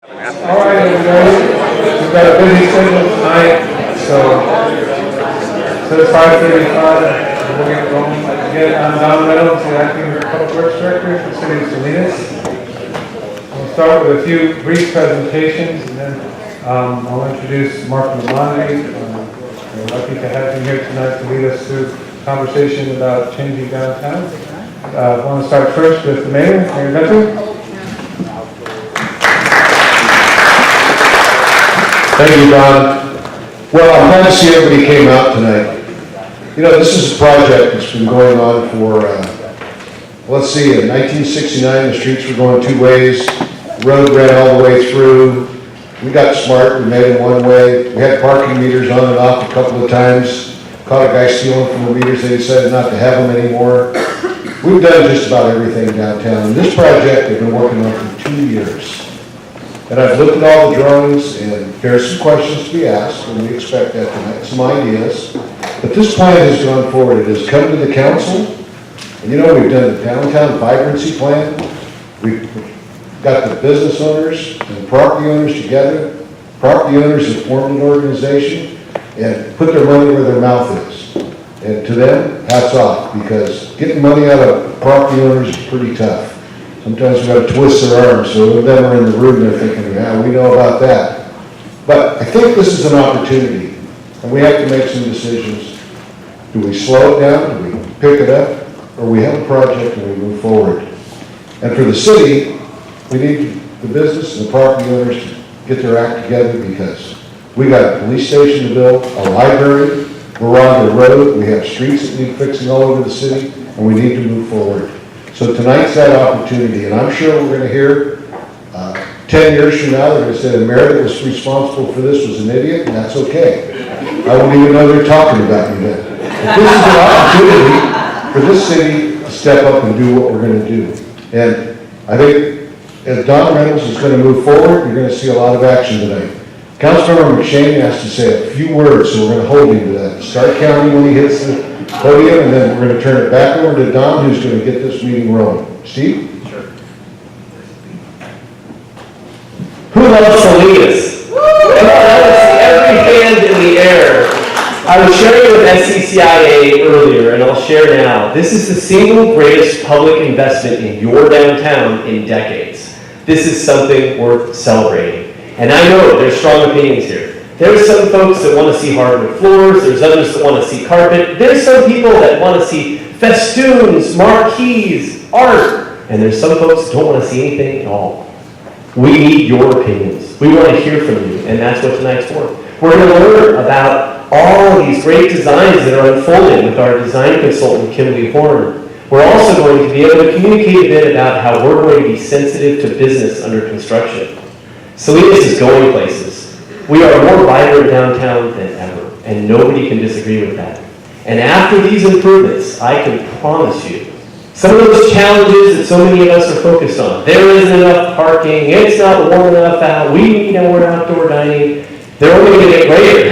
All right, everybody. We've got a busy schedule tonight, so it's 5:35. We'll get going. Again, I'm Don Reynolds, the acting Public Works Director for the City of Salinas. We'll start with a few brief presentations, and then I'll introduce Mark LiMandri. We're lucky to have him here tonight to lead us through a conversation about changing downtown. I want to start first with the Mayor, Mayor Becker. Thank you, Don. Well, I'm glad to see everybody came out tonight. You know, this is a project that's been going on for, let's see, in 1969, the streets were going two ways. The road ran all the way through. We got smart, we made it one way. We had parking meters on and off a couple of times. Caught a guy stealing from the meters, they decided not to have them anymore. We've done just about everything downtown. And this project I've been working on for 2 years. And I've looked at all the drawings, and there's some questions to be asked, and we expect that tonight, some ideas. But this plan has gone forward. It has come to the council, and you know, we've done the downtown vibrancy plan. We've got the business owners and the property owners together. Property owners have formed an organization and put their money where their mouth is. And to them, hats off, because getting money out of property owners is pretty tough. Sometimes we've got to twist their arms, so them are in the room, they're thinking, yeah, we know about that. But I think this is an opportunity, and we have to make some decisions. Do we slow it down, do we pick it up, or we have a project and we move forward? And for the city, we need the business and the property owners to get their act together, because we got a police station to build, a library, we're on the road, we have streets that need fixing all over the city, and we need to move forward. So tonight's that opportunity, and I'm sure we're going to hear 10 years from now they're going to say the mayor that was responsible for this was an idiot, and that's okay. I won't even know they're talking about me then. But this is an opportunity for this city to step up and do what we're going to do. And I think as Don Reynolds is going to move forward, you're going to see a lot of action tonight. Councilmember McShane has to say a few words, so we're going to hold him to that. Start counting when he hits the podium, and then we're going to turn it back over to Don, who's going to get this meeting rolling. Steve? Sure. Who loves Salinas? Every hand in the air. I was sharing with SCCIA earlier, and I'll share now. This is the single greatest public investment in your downtown in decades. This is something worth celebrating. And I know there's strong opinions here. There's some folks that want to see hardwood floors, there's others that want to see carpet, there's some people that want to see festoons, marquees, art, and there's some folks that don't want to see anything at all. We need your opinions. We want to hear from you, and that's what tonight's for. We're going to learn about all these great designs that are unfolding with our design consultant, Kimley Horn. We're also going to be able to communicate a bit about how we're going to be sensitive to business under construction. Salinas is going places. We are more vibrant downtown than ever, and nobody can disagree with that. And after these improvements, I can promise you, some of those challenges that so many of us are focused on, there isn't enough parking, it's not warm enough out, we need more outdoor dining, they're only going to get greater.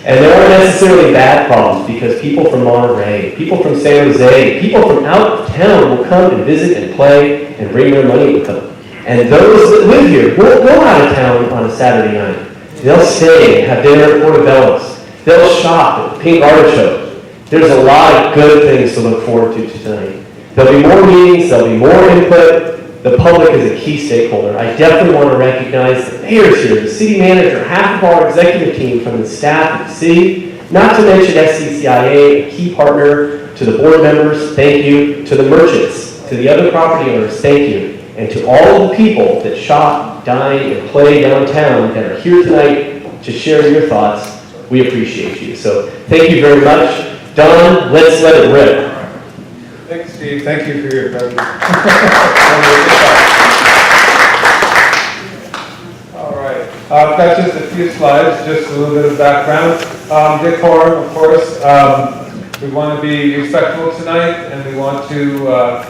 And there aren't necessarily bad problems, because people from Monterey, people from San Jose, people from out of town will come and visit and play and bring their money with them. And those that live here won't go out of town on a Saturday night. They'll stay, have dinner at Portobello's. They'll shop at Pink Artichoke. There's a lot of good things to look forward to tonight. There'll be more meetings, there'll be more input. The public is a key stakeholder. I definitely want to recognize the mayor's here, the city manager, half of our executive team from the staff of the city, not to mention SCCIA, a key partner, to the board members, thank you, to the merchants, to the other property owners, thank you. And to all of the people that shop, dine, and play downtown that are here tonight to share your thoughts, we appreciate you. So thank you very much. Don, let's let it rip. Thanks, Steve. Thank you for your presence. All right. I've got just a few slides, just a little bit of background. Dick Horn, of course. We want to be respectful tonight, and we want to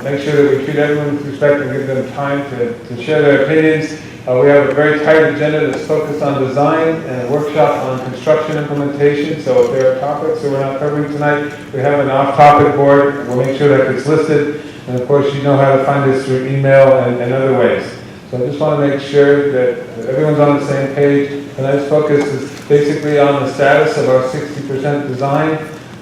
make sure that we treat everyone with respect and give them time to share their opinions. We have a very tight agenda that's focused on design and a workshop on construction implementation. So if there are topics that we're not covering tonight, we have an off-topic board. We'll make sure that it's listed. And of course, you know how to find us through email and other ways. So I just want to make sure that everyone's on the same page. Tonight's focus is basically on the status of our 60% design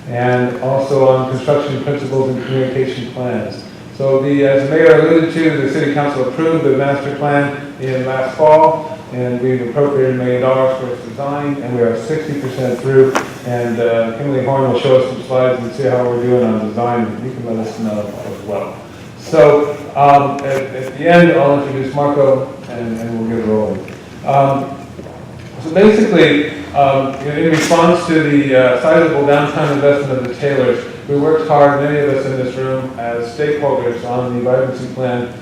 and also on construction principles and communication plans. So as the mayor alluded to, the city council approved the master plan in last fall, and we've appropriated $1 million for its design, and we are 60% through. And Kimley Horn will show us some slides and see how we're doing on design, and you can let us know as well. So at the end, I'll introduce Marco, and we'll get rolling. So basically, in response to the sizable downtown investment of the Taylors, we worked hard, many of us in this room, as stakeholders on the vibrancy plan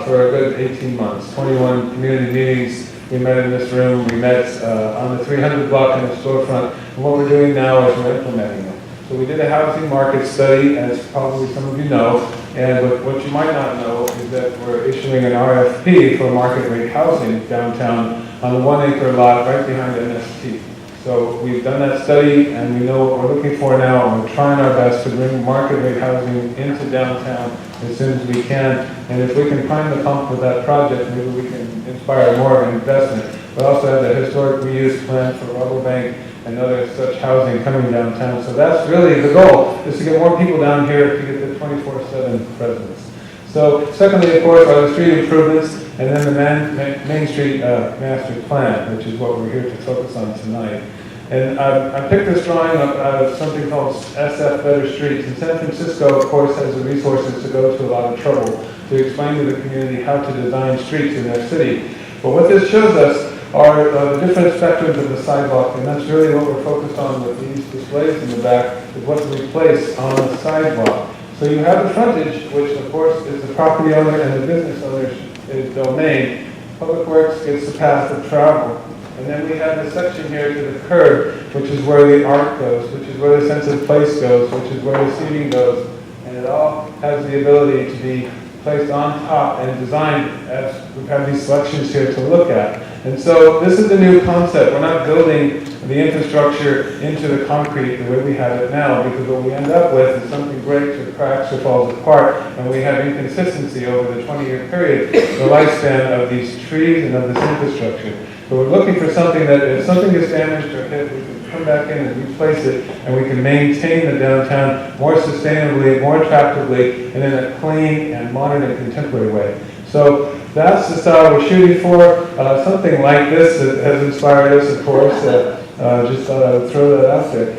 for a good 18 months. 21 community meetings. We met in this room. We met on the 300 block in the storefront. And what we're doing now is we're implementing it. So we did a housing market study, as probably some of you know. And what you might not know is that we're issuing an RFP for market rate housing downtown on a 1 acre lot right behind MST. So we've done that study, and we know what we're looking for now, and we're trying our best to bring market rate housing into downtown as soon as we can. And if we can prime the pump with that project, maybe we can inspire more investment. We also have the historic reuse plan for Rubble Bank and other such housing coming downtown. So that's really the goal, is to get more people down here to get the 24/7 residents. So secondly, of course, are the street improvements, and then the Main Street master plan, which is what we're here to focus on tonight. And I picked this drawing up out of something called SF Better Streets. And San Francisco, of course, has the resources to go to a lot of trouble to explain to the community how to design streets in their city. But what this shows us are the different spectrums of the sidewalk, and that's really what we're focused on with these displays in the back, is what we place on the sidewalk. So you have the frontage, which of course is the property owner and the business owner's domain. Public Works gets the path of travel. And then we have this section here to the curb, which is where the art goes, which is where the sense of place goes, which is where the seating goes. And it all has the ability to be placed on top and designed as we have these selections here to look at. And so this is the new concept. We're not building the infrastructure into the concrete the way we have it now, because what we end up with is something breaks or cracks or falls apart, and we have inconsistency over the 20-year period, the lifespan of these trees and of this infrastructure. So we're looking for something that if something gets damaged or hit, we can come back in and replace it, and we can maintain the downtown more sustainably, more attractively, and in a clean and modern and contemporary way. So that's the style we're shooting for. Something like this that has inspired us, of course. Just thought I would throw that out there.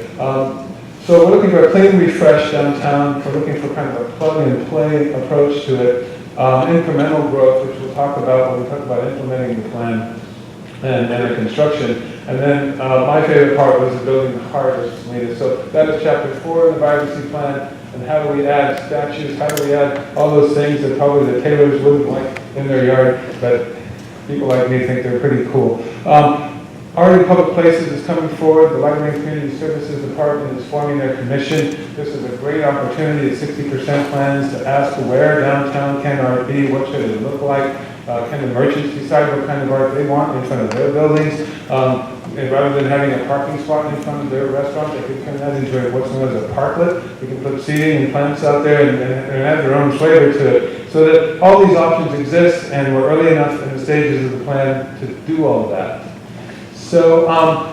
So we're looking for a clean, refresh downtown. We're looking for kind of a plug-and-play approach to it. Incremental growth, which we'll talk about when we talk about implementing the plan and the construction. And then my favorite part was the building the heart of Salinas. So that is chapter 4 in the vibrancy plan. And how do we add statues? How do we add all those things that probably the Taylors wouldn't like in their yard, but people like me think they're pretty cool. Art in Public Places is coming forward. The Library and Community Services Department is forming their commission. This is a great opportunity at 60% plans to ask where downtown can art be, what should it look like. Can the merchants decide what kind of art they want in front of their buildings? And rather than having a parking spot in front of their restaurant, they can turn that into what's known as a parklet. We can put seating and plants out there and add their own flavor to it. So that all these options exist, and we're early enough in the stages of the plan to do all of that. So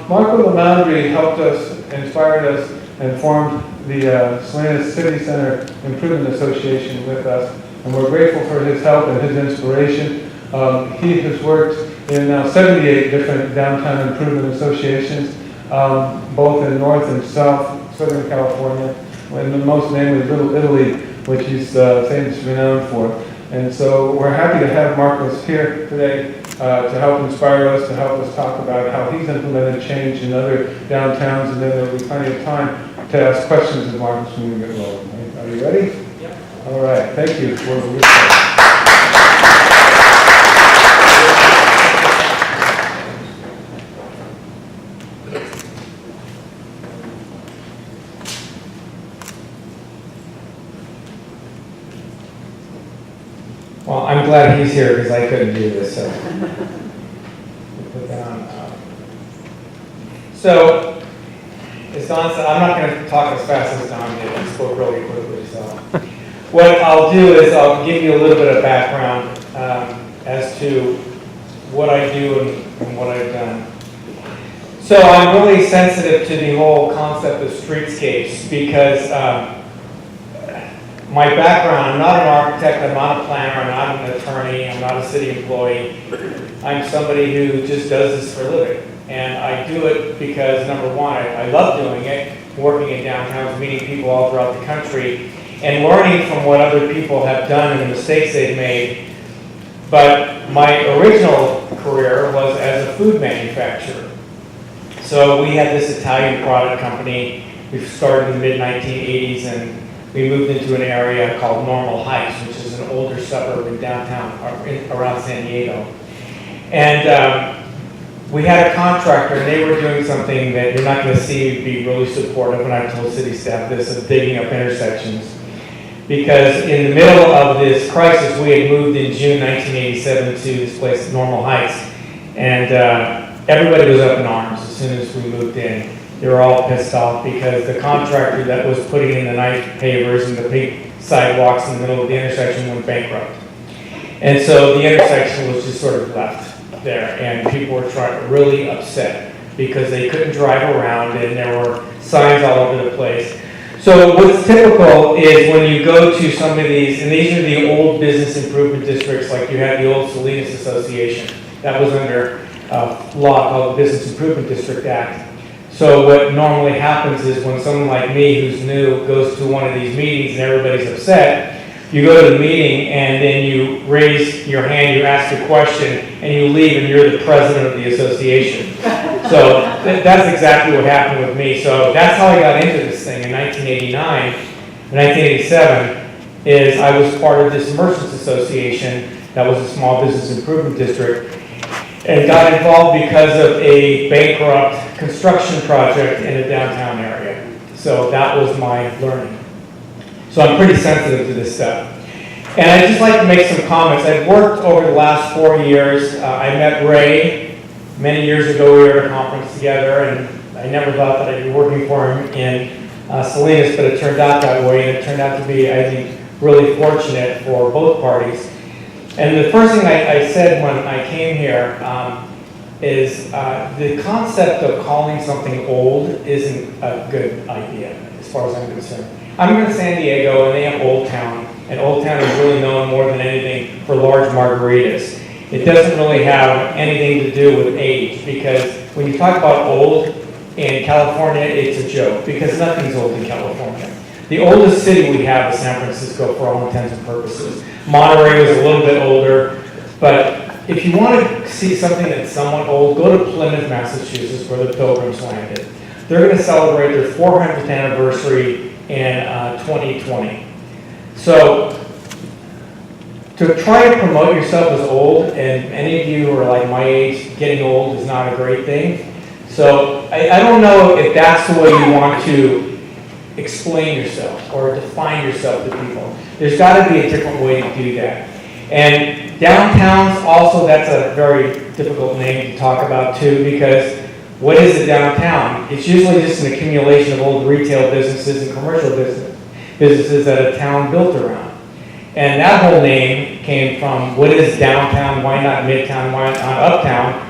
Marco LiMandri helped us, inspired us, and formed the Salinas City Center Improvement Association with us. And we're grateful for his help and his inspiration. He has worked in now 78 different downtown improvement associations, both in North and Southern California, and the most namely Little Italy, which he's famous renowned for. And so we're happy to have Marcos here today to help inspire us, to help us talk about how he's implemented change in other downtowns, and then there'll be plenty of time to ask questions of Marcos when we get rolling. Are you ready? Yep. All right, thank you. Well, I'm glad he's here because I couldn't do this, so. We'll put that on. So, as Don said, I'm not going to talk as fast as Don did. He spoke really quickly, so. What I'll do is I'll give you a little bit of background. as to what I do and what I've done. So I'm really sensitive to the whole concept of streetscapes because my background, I'm not an architect, I'm not a planner, I'm not an attorney, I'm not a city employee. I'm somebody who just does this for a living. And I do it because, number one, I love doing it, working in downtowns, meeting people all throughout the country, and learning from what other people have done and the mistakes they've made. But my original career was as a food manufacturer. So we had this Italian product company. We started in the mid-1980s, and we moved into an area called Normal Heights, which is an older suburb in downtown, around San Diego. And we had a contractor, and they were doing something that you're not going to see be really supportive, and I've told city staff this, of digging up intersections. Because in the middle of this crisis, we had moved in June 1987 to this place, Normal Heights, and everybody was up in arms as soon as we moved in. They were all pissed off because the contractor that was putting in the nice pavers and the pink sidewalks in the middle of the intersection went bankrupt. And so the intersection was just sort of left there, and people were really upset because they couldn't drive around and there were signs all over the place. So what's typical is when you go to some of these, and these are the old business improvement districts, like you had the old Salinas Association. That was under a law called the Business Improvement District Act. So what normally happens is when someone like me who's new goes to one of these meetings and everybody's upset, you go to the meeting and then you raise your hand, you ask a question, and you leave and you're the president of the association. So that's exactly what happened with me. So that's how I got into this thing in 1989. In 1987 is I was part of this merchants association that was a small business improvement district, and got involved because of a bankrupt construction project in a downtown area. So that was my learning. So I'm pretty sensitive to this stuff. And I'd just like to make some comments. I've worked over the last 4 years. I met Ray many years ago. We were at a conference together, and I never thought that I'd be working for him in Salinas, but it turned out that way, and it turned out to be, I think, really fortunate for both parties. And the first thing I said when I came here is the concept of calling something old isn't a good idea, as far as I'm concerned. I'm in San Diego, and they have Old Town, and Old Town is really known more than anything for large margaritas. It doesn't really have anything to do with age, because when you talk about old in California, it's a joke, because nothing's old in California. The oldest city we have is San Francisco for all intents and purposes. Monterey was a little bit older, but if you want to see something that's somewhat old, go to Plymouth, Massachusetts, where the Pilgrims landed. They're going to celebrate their 400th anniversary in 2020. So to try to promote yourself as old, and any of you who are like my age, getting old is not a great thing. So I don't know if that's the way you want to explain yourself or define yourself to people. There's got to be a different way to do that. And downtowns also, that's a very difficult name to talk about too, because what is a downtown? It's usually just an accumulation of old retail businesses and commercial businesses that a town built around. And that whole name came from, what is downtown, why not midtown, why not uptown?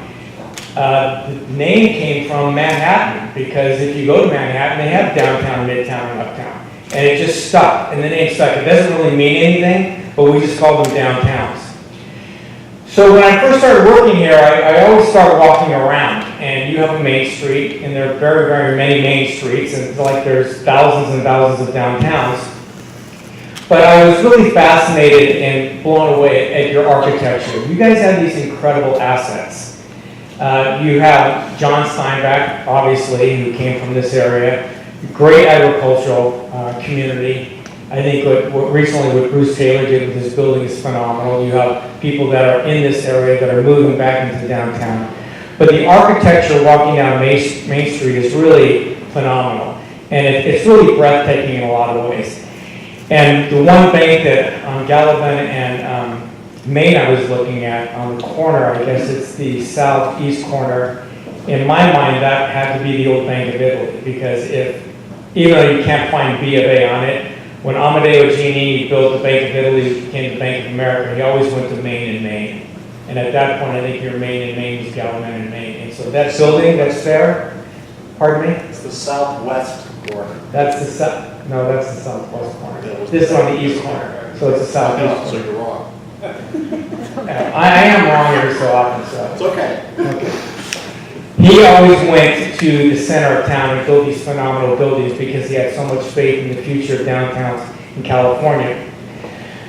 The name came from Manhattan, because if you go to Manhattan, they have downtown, midtown, and uptown. And it just stuck, and the name stuck. It doesn't really mean anything, but we just call them downtowns. So when I first started working here, I always start walking around, and you have a main street, and there are very, very many main streets, and it's like there's thousands and thousands of downtowns. But I was really fascinated and blown away at your architecture. You guys have these incredible assets. You have John Steinbeck, obviously, who came from this area. Great agricultural community. I think what recently what Bruce Taylor did with his building is phenomenal. You have people that are in this area that are moving back into downtown. But the architecture walking down Main Street is really phenomenal. And it's really breathtaking in a lot of ways. And the one bank that on Gallivan and Main I was looking at on the corner, I guess it's the southeast corner, in my mind that had to be the old Bank of Italy, because even though you can't find B of A on it, when Amedeo Gini built the Bank of Italy, became the Bank of America, he always went to Main and Main. And at that point, I think your main and main was Gallivan and Main. And so that building that's there, pardon me? It's the southwest corner. That's no, that's the southwest corner. This is on the east corner, so it's the southeast So corner. you're wrong. I am wrong every so often, so. It's okay. He always went to the center of town and built these phenomenal buildings because he had so much faith in the future of downtowns in California.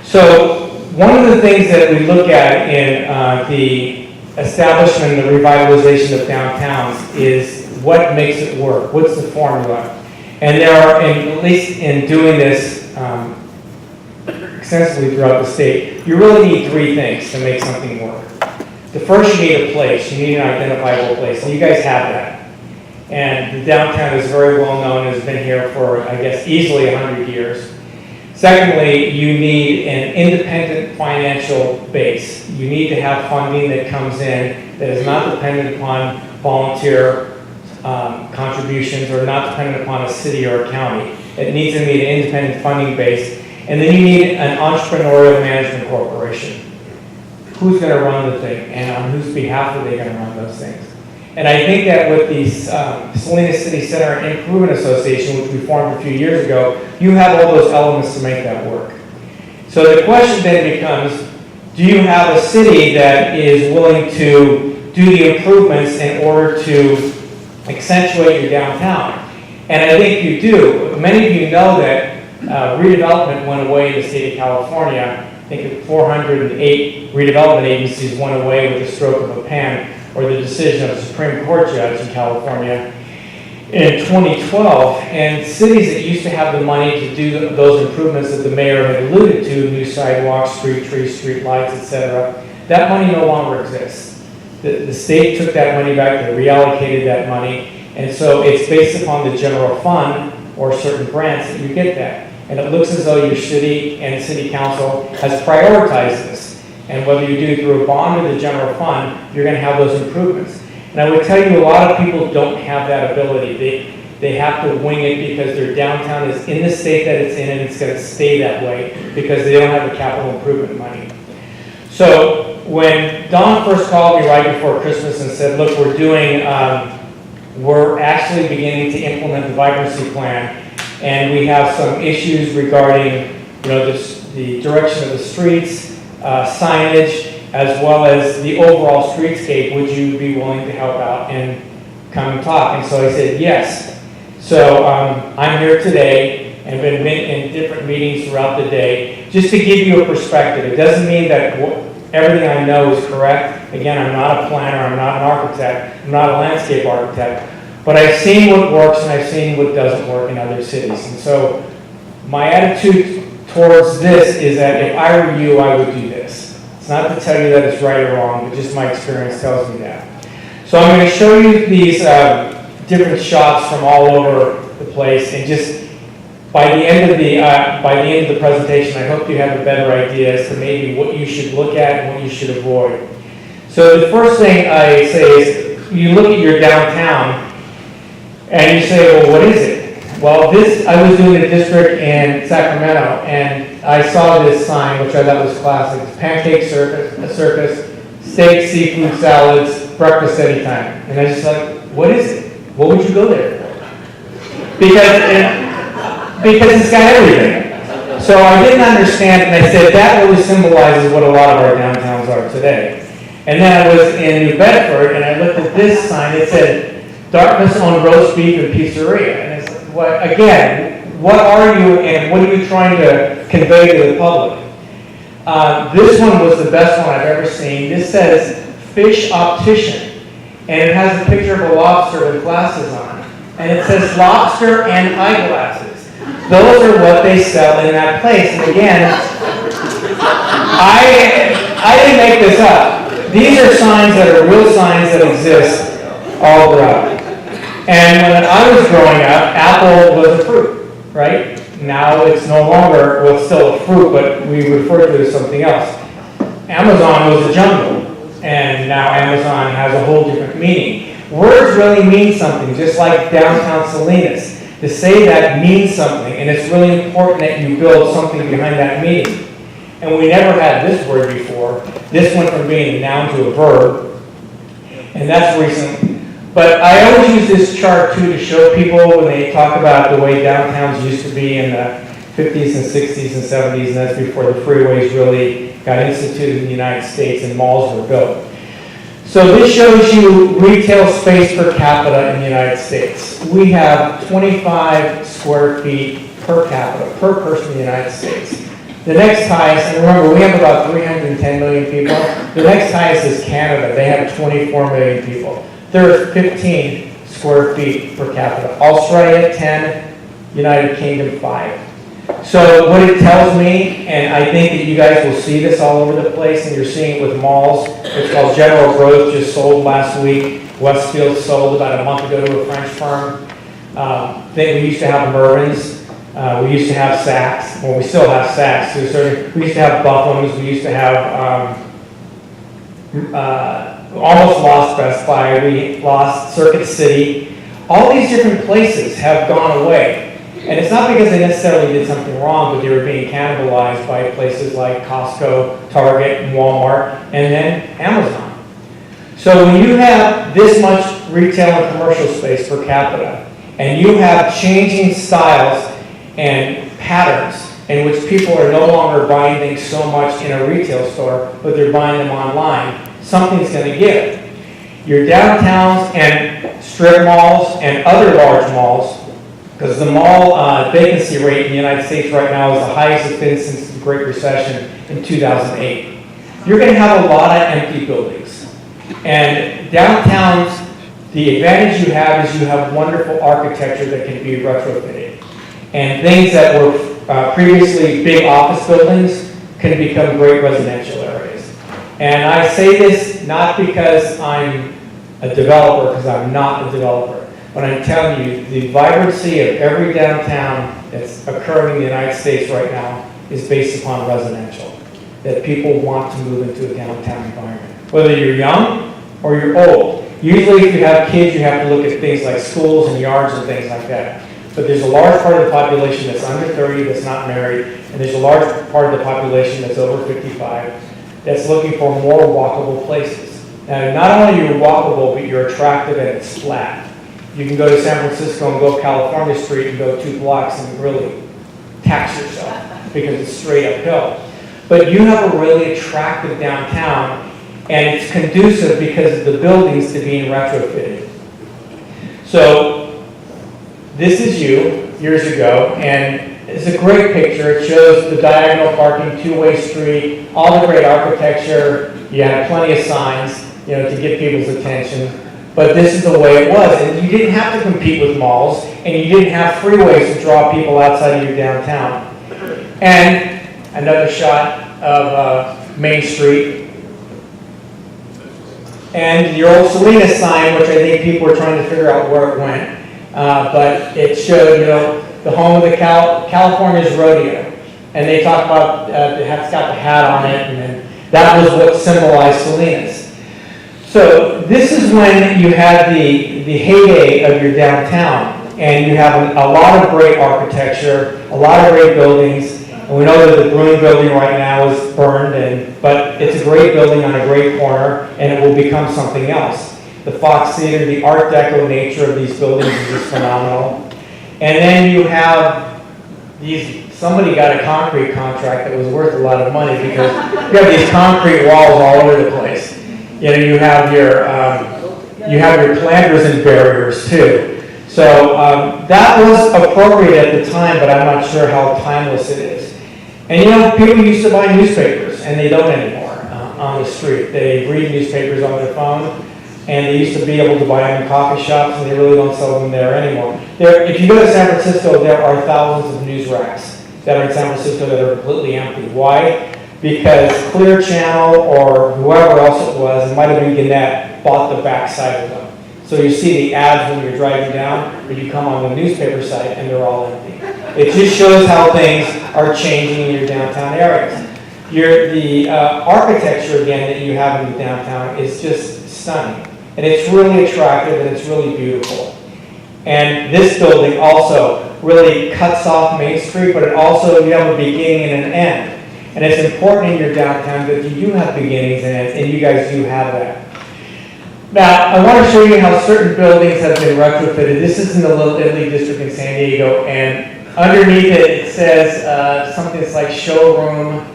So one of the things that we look at in the establishment and the revitalization of downtowns is what makes it work, what's the formula. And there are, at least in doing this extensively throughout the state, you really need three things to make something work. The first, you need a place. You need an identifiable place. And you guys have that. And the downtown is very well known, has been here for, I guess, easily 100 years. Secondly, you need an independent financial base. You need to have funding that comes in that is not dependent upon volunteer contributions or not dependent upon a city or a county. It needs to be an independent funding base. And then you need an entrepreneurial management corporation. Who's going to run the thing, and on whose behalf are they going to run those things? And I think that with the Salinas City Center Improvement Association, which we formed a few years ago, you have all those elements to make that work. So the question then becomes, do you have a city that is willing to do the improvements in order to accentuate your downtown? And I think you do. Many of you know that redevelopment went away in the state of California. I think 408 redevelopment agencies went away with the stroke of a pen, or the decision of the Supreme Court judge in California in 2012. And cities that used to have the money to do those improvements that the mayor had alluded to, new sidewalks, street trees, street lights, etc., that money no longer exists. The state took that money back, they reallocated that money, and so it's based upon the general fund or certain grants that you get that. And it looks as though your city and city council has prioritized this. And whether you do it through a bond or the general fund, you're going to have those improvements. And I would tell you, a lot of people don't have that ability. They have to wing it because their downtown is in the state that it's in, and it's going to stay that way because they don't have the capital improvement money. So when Don first called me right before Christmas and said, look, we're actually beginning to implement the vibrancy plan, and we have some issues regarding, the direction of the streets, signage, as well as the overall streetscape. Would you be willing to help out and come and talk? And so I said yes. So I'm here today and been in different meetings throughout the day just to give you a perspective. It doesn't mean that everything I know is correct. Again, I'm not a planner, I'm not an architect, I'm not a landscape architect, but I've seen what works and I've seen what doesn't work in other cities. And so my attitude towards this is that if I were you, I would do this. It's not to tell you that it's right or wrong, but just my experience tells me that. So I'm going to show you these different shots from all over the place, and just by the end of the presentation, I hope you have a better idea as to maybe what you should look at and what you should avoid. So the first thing I say is, you look at your downtown and you say, well, what is it? Well, I was doing a district in Sacramento, and I saw this sign, which I thought was classic. It's pancake circus, steak, seafood, salads, breakfast anytime. And I was just like, what is it? What would you go there for? Because it's got everything. So I didn't understand, and I said, that really symbolizes what a lot of our downtowns are today. And then I was in New Bedford, and I looked at this sign. It said, darkness on roast beef and pizzeria. And it's like, what are you and what are you trying to convey to the public? This one was the best one I've ever seen. This says fish optician, and it has a picture of a lobster with glasses on. And it says lobster and eyeglasses. Those are what they sell in that place. And again, I didn't make this up. These are signs that are real signs that exist all throughout. And when I was growing up, apple was a fruit, right? Now it's no longer, well, it's still a fruit, but we refer to it as something else. Amazon was a jungle, and now Amazon has a whole different meaning. Words really mean something, just like downtown Salinas. To say that means something, and it's really important that you build something behind that meaning. And we never had this word before, This went from being a noun to a verb, and that's recent. But I always use this chart too to show people when they talk about the way downtowns used to be in the 50s and 60s and 70s, and that's before the freeways really got instituted in the United States and malls were built. So this shows you retail space per capita in the United States. We have 25 square feet per capita, per person in the United States. The next highest, and remember we have about 310 million people, the next highest is Canada. They have 24 million people. They're 15 square feet per capita. Australia, 10, United Kingdom, 5. So what it tells me, and I think that you guys will see this all over the place, and you're seeing it with malls. It's called General Growth, just sold last week. Westfield sold about a month ago to a French firm. We used to have Mervyn's. We used to have Saks. Well, we still have Saks. We used to have Buffum's. We used to have almost lost Best Buy. We lost Circuit City. All these different places have gone away. And it's not because they necessarily did something wrong, but they were being cannibalized by places like Costco, Target, and Walmart, and then Amazon. So when you have this much retail and commercial space per capita, and you have changing styles and patterns in which people are no longer buying things so much in a retail store, but they're buying them online, something's going to give. Your downtowns and strip malls and other large malls, because the mall vacancy rate in the United States right now is the highest it's been since the Great Recession in 2008. You're going to have a lot of empty buildings. And downtowns, the advantage you have is you have wonderful architecture that can be retrofitted. And things that were previously big office buildings can become great residential areas. And I say this not because I'm a developer, because I'm not a developer. But I'm telling you, the vibrancy of every downtown that's occurring in the United States right now is based upon residential. That people want to move into a downtown environment. Whether you're young or you're old. Usually if you have kids, you have to look at things like schools and yards and things like that. But there's a large part of the population that's under 30 that's not married, and there's a large part of the population that's over 55 that's looking for more walkable places. Now, not only are you walkable, but you're attractive and it's flat. You can go to San Francisco and go up California Street and go 2 blocks and really tax yourself because it's straight uphill. But you have a really attractive downtown, and it's conducive because of the buildings to being retrofitted. So this is you years ago, and it's a great picture. It shows the diagonal parking, 2-way street, all the great architecture. You had plenty of signs, to get people's attention. But this is the way it was. And you didn't have to compete with malls, and you didn't have freeways to draw people outside of your downtown. And another shot of Main Street. And your old Salinas sign, which I think people were trying to figure out where it went. But it showed, the home of the California's rodeo. And they talk about, it's got the hat on it, and that was what symbolized Salinas. So this is when you had the heyday of your downtown, and you have a lot of great architecture, a lot of great buildings, and we know that the Bruin building right now is burned, but it's a great building on a great corner, and it will become something else. The Fox Theater, the Art Deco nature of these buildings is just phenomenal. And then you have somebody got a concrete contract that was worth a lot of money because you have these concrete walls all over the place. You have your planters and barriers too. So that was appropriate at the time, but I'm not sure how timeless it is. And people used to buy newspapers, and they don't anymore on the street. They read newspapers on their phone, and they used to be able to buy them in coffee shops, and they really don't sell them there anymore. If you go to San Francisco, there are thousands of news racks that are in San Francisco that are completely empty. Why? Because Clear Channel or whoever else it was, it might have been Gannett, bought the backside of them. So you see the ads when you're driving down, or you come on the newspaper site and they're all empty. It just shows how things are changing in your downtown areas. The architecture, again, that you have in the downtown is just stunning. And it's really attractive and it's really beautiful. And this building also really cuts off Main Street, but it also, you have a beginning and an end. And it's important in your downtown that you do have beginnings in it, and you guys do have that. Now, I want to show you how certain buildings have been retrofitted. This is in the Little Italy district in San Diego, and underneath it says something that's like showroom.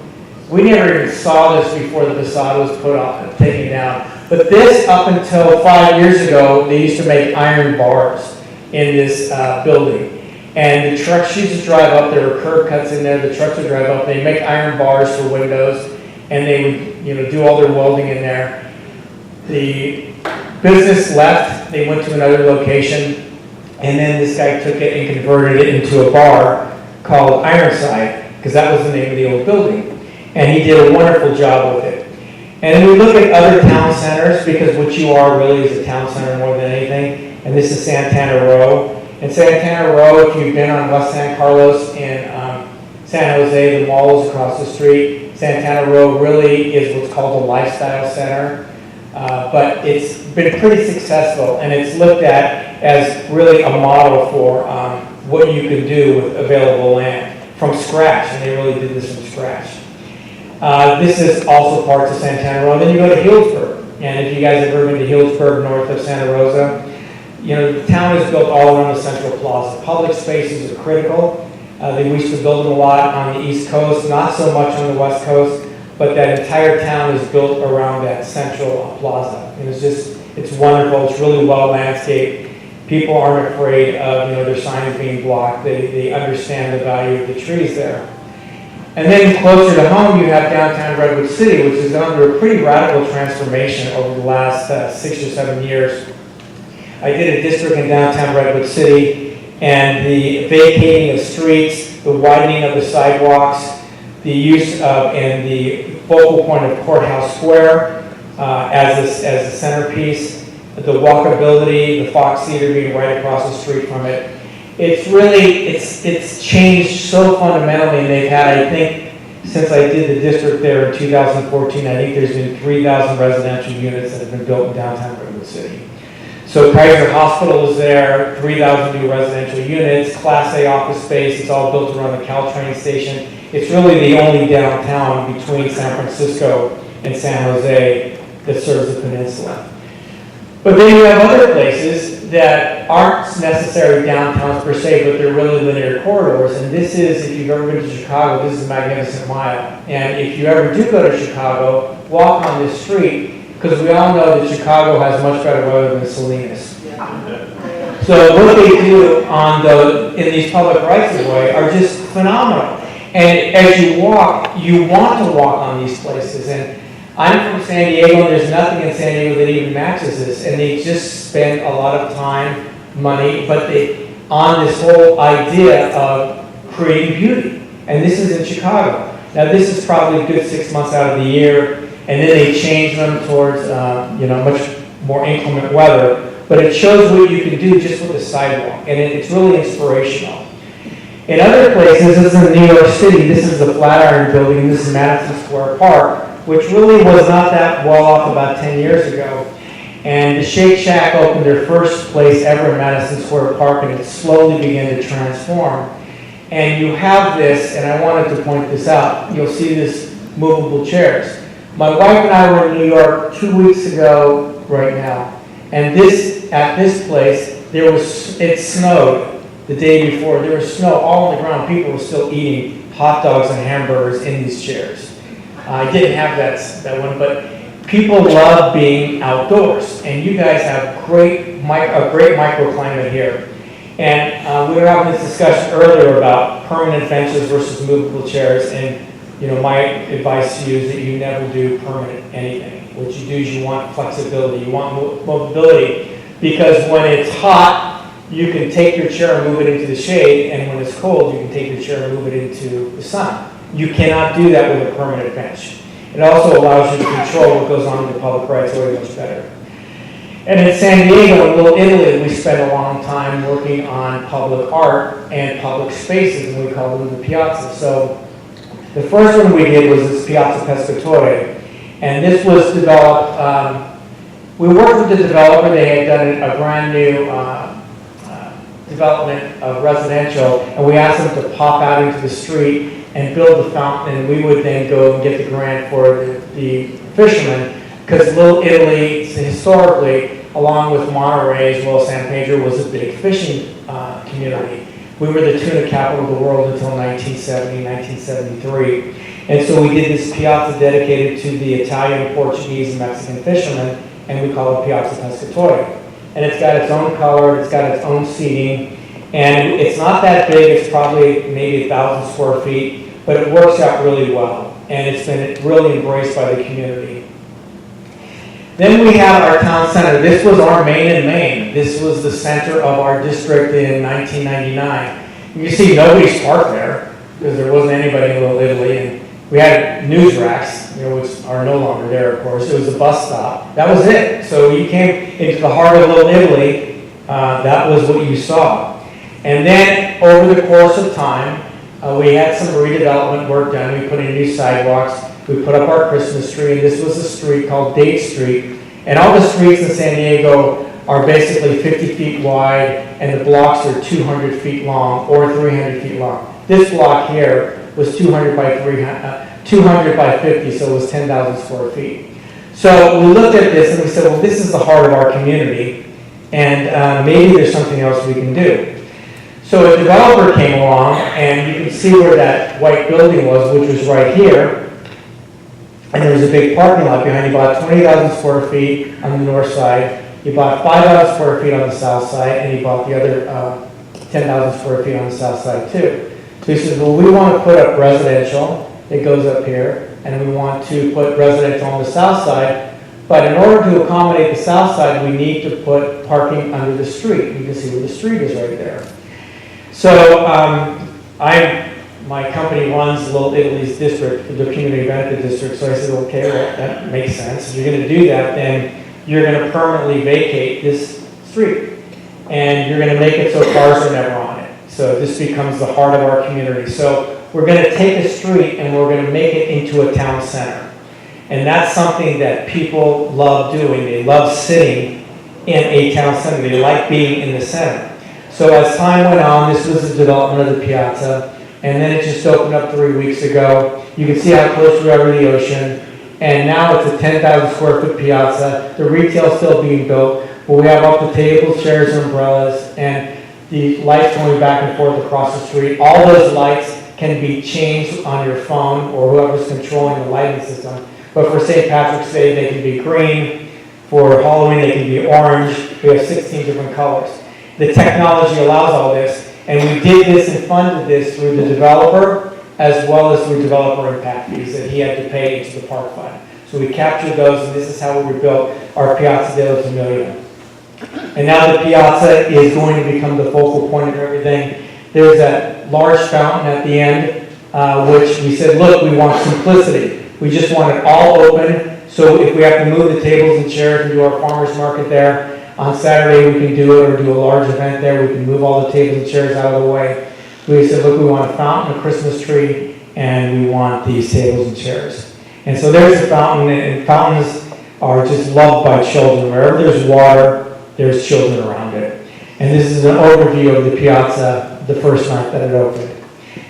We never even saw this before the facade was taken down. But this, up until 5 years ago, they used to make iron bars in this building. And the trucks used to drive up, there were curb cuts in there, the trucks would drive up, they make iron bars for windows, and they would do all their welding in there. The business left, they went to another location, and then this guy took it and converted it into a bar called Ironside, because that was the name of the old building. And he did a wonderful job with it. And we look at other town centers, because what you are really is a town center more than anything, and this is Santana Row. In Santana Row, if you've been on West San Carlos in San Jose, the mall is across the street. Santana Row really is what's called a lifestyle center, but it's been pretty successful, and it's looked at as really a model for what you can do with available land from scratch, and they really did this from scratch. This is also parts of Santana Row. Then you go to Healdsburg, and if you guys have ever been to Healdsburg, north of Santa Rosa, the town is built all around the Central Plaza. Public spaces are critical. They used to build them a lot on the East Coast, not so much on the West Coast, but that entire town is built around that Central Plaza. And it's wonderful. It's really well landscaped. People aren't afraid of their signs being blocked. They understand the value of the trees there. And then closer to home, you have downtown Redwood City, which is under a pretty radical transformation over the last 6 or 7 years. I did a district in downtown Redwood City, and the vacating of streets, the widening of the sidewalks, the use of and the focal point of Courthouse Square as a centerpiece, the walkability, the Fox Theater being right across the street from it. It's changed so fundamentally, and they've had, I think, since I did the district there in 2014, I think there's been 3,000 residential units that have been built in downtown Redwood City. So Kaiser Hospital is there, 3,000 new residential units, Class A office space. It's all built around the Caltrain station. It's really the only downtown between San Francisco and San Jose that serves the peninsula. But then you have other places that aren't necessarily downtowns per se, but they're really linear corridors. And this is, if you've ever been to Chicago, this is a Magnificent Mile. And if you ever do go to Chicago, walk on this street, because we all know that Chicago has much better weather than Salinas. So what they do in these public rights-of-way are just phenomenal. And as you walk, you want to walk on these places. And I'm from San Diego, and there's nothing in San Diego that even matches this. And they just spend a lot of time, money, on this whole idea of creating beauty. And this is in Chicago. Now this is probably a good 6 months out of the year. And then they change them towards, much more inclement weather. But it shows what you can do just with the sidewalk, and it's really inspirational. In other places, this is in New York City. This is the Flatiron Building. This is Madison Square Park, which really was not that well off about 10 years ago. And the Shake Shack opened their first place ever in Madison Square Park, and it slowly began to transform. And you have this, and I wanted to point this out. You'll see this movable chairs. My wife and I were in New York 2 weeks ago right now, and at this place, it snowed the day before. There was snow all on the ground. People were still eating hot dogs and hamburgers in these chairs. I didn't have that one, but people love being outdoors, and you guys have a great microclimate here. And we were having this discussion earlier about permanent benches versus movable chairs, and my advice to you is that you never do permanent anything. What you do is you want flexibility, you want mobility, because when it's hot, you can take your chair and move it into the shade, and when it's cold, you can take your chair and move it into the sun. You cannot do that with a permanent bench. It also allows you to control what goes on in the public rights of way much better. And in San Diego, in Little Italy, we spent a long time working on public art and public spaces, and we call them the piazza. So the first one we did was this Piazza Pescatore, and this was developed, we worked with the developer. They had done a brand new development of residential, and we asked them to pop out into the street and build the fountain, and we would then go and get the grant for the fishermen, because Little Italy, historically, along with Monterey as well as San Pedro, was a big fishing community. We were the tuna capital of the world until 1970, 1973. And so we did this piazza dedicated to the Italian, Portuguese, and Mexican fishermen, and we call it Piazza Pescatoria. And it's got its own color, it's got its own seating, and it's not that big, it's probably maybe 1,000 square feet, but it works out really well, and it's been really embraced by the community. Then we have our town center. This was our main and main. This was the center of our district in 1999. You can see nobody's parked there, because there wasn't anybody in Little Italy, and we had news racks, which are no longer there, of course. It was a bus stop. That was it. So you came into the heart of Little Italy, that was what you saw. And then over the course of time, we had some redevelopment work done. We put in new sidewalks. We put up our Christmas tree, and this was a street called Dayton Street. And all the streets in San Diego are basically 50 feet wide, and the blocks are 200 feet long or 300 feet long. This block here was 200 by 50, so it was 10,000 square feet. So we looked at this and we said, well, this is the heart of our community, and maybe there's something else we can do. So a developer came along, and you can see where that white building was, which was right here. And there was a big parking lot behind. He bought 20,000 square feet on the north side. He bought 5,000 square feet on the south side, and he bought the other 10,000 square feet on the south side too. So he says, well, we want to put up residential. It goes up here, and we want to put residential on the south side. But in order to accommodate the south side, we need to put parking under the street. You can see where the street is right there. So my company runs Little Italy's district, the community benefit district. So I said, okay, well, that makes sense. If you're going to do that, then you're going to permanently vacate this street, and you're going to make it so cars are never on it. So this becomes the heart of our community. So we're going to take a street and we're going to make it into a town center. And that's something that people love doing. They love sitting in a town center. They like being in the center. So as time went on, this was the development of the piazza. And then it just opened up 3 weeks ago. You can see how close we are to the ocean. And now it's a 10,000 square foot piazza. The retail's still being built. But we have up to tables, chairs, and umbrellas, and the lights going back and forth across the street. All those lights can be changed on your phone or whoever's controlling the lighting system. But for St. Patrick's Day, they can be green. For Halloween, they can be orange. We have 16 different colors. The technology allows all this, and we did this and funded this through the developer as well as through developer impact fees that he had to pay into the park fund. So we captured those, and this is how we rebuilt our Piazza della Familia. And now the piazza is going to become the focal point of everything. There's that large fountain at the end, which we said, look, we want simplicity. We just want it all open, so if we have to move the tables and chairs and do our farmer's market there, on Saturday we can do it, or do a large event there, we can move all the tables and chairs out of the way. We said, look, we want a fountain, a Christmas tree, and we want these tables and chairs. And so there's the fountain, and fountains are just loved by children. Wherever there's water, there's children around it. And this is an overview of the piazza the first night that it opened.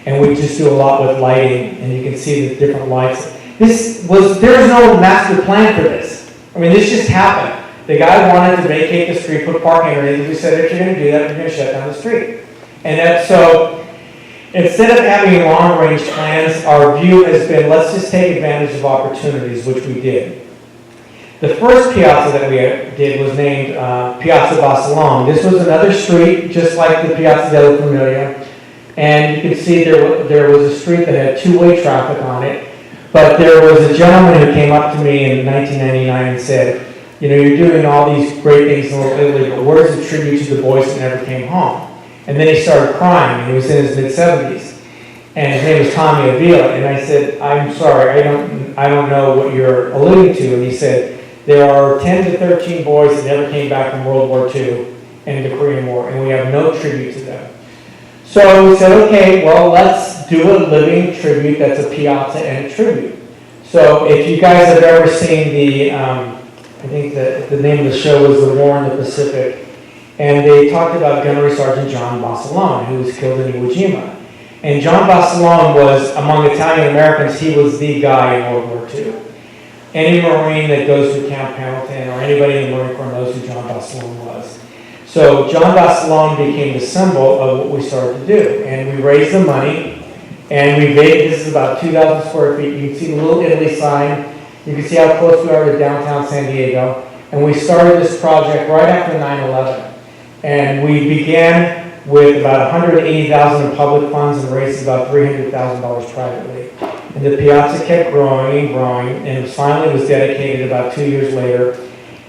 And we just do a lot with lighting, and you can see the different lights. There was no master plan for this. I mean, this just happened. The guy wanted to vacate the street, put parking underneath. We said, if you're going to do that, we're going to shut down the street. And that's so, instead of having long-range plans, our view has been, let's just take advantage of opportunities, which we did. The first piazza that we did was named Piazza Barcelona. This was another street, just like the Piazza della Familia. And you can see there was a street that had two-way traffic on it. But there was a gentleman who came up to me in 1999 and said, you know, you're doing all these great things in Little Italy, but where's the tribute to the boys that never came home? And then he started crying, and he was in his mid-70s. And his name was Tommy Avila. And I said, I'm sorry, I don't know what you're alluding to. And he said, there are 10 to 13 boys that never came back from World War II and the Korean War, and we have no tribute to them. So we said, okay, well, let's do a living tribute that's a piazza and a tribute. So if you guys have ever seen I think the name of the show was The War in the Pacific, and they talked about Gunnery Sergeant John Barcelona, who was killed in Iwo Jima. And John Basilone was, among Italian Americans, he was the guy in World War II. Any Marine that goes through Camp Pendleton or anybody in the Marine Corps knows who John Basilone was. So John Basilone became the symbol of what we started to do. And we raised the money, and we made, this is about 2,000 square feet. You can see the little Italy sign. You can see how close we are to downtown San Diego. And we started this project right after 9/11. And we began with about $180,000 in public funds and raised about $300,000 privately. And the piazza kept growing and growing, and finally was dedicated about 2 years later.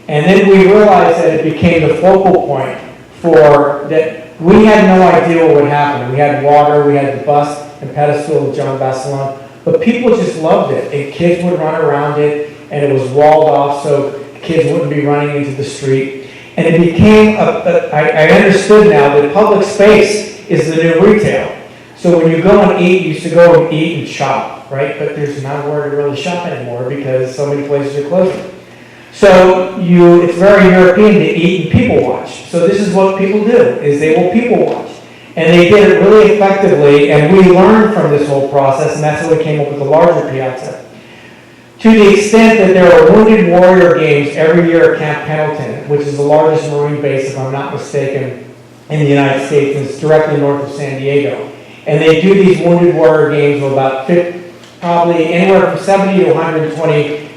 And then we realized that it became the focal point for that. We had no idea what would happen. We had water, we had the bust and pedestal of John Basilone, but people just loved it. And kids would run around it, and it was walled off so kids wouldn't be running into the street. And it became, I understood now that public space is the new retail. So when you go and eat, you used to go and eat and shop, right? But there's not where to really shop anymore because so many places are closing. So it's very European to eat and people watch. So this is what people do, is they will people watch. And they did it really effectively, and we learned from this whole process, and that's how we came up with the larger piazza. To the extent that there are Wounded Warrior Games every year at Camp Pendleton, which is the largest Marine base, if I'm not mistaken, in the United States, and it's directly north of San Diego. And they do these Wounded Warrior Games with about probably anywhere from 70 to 120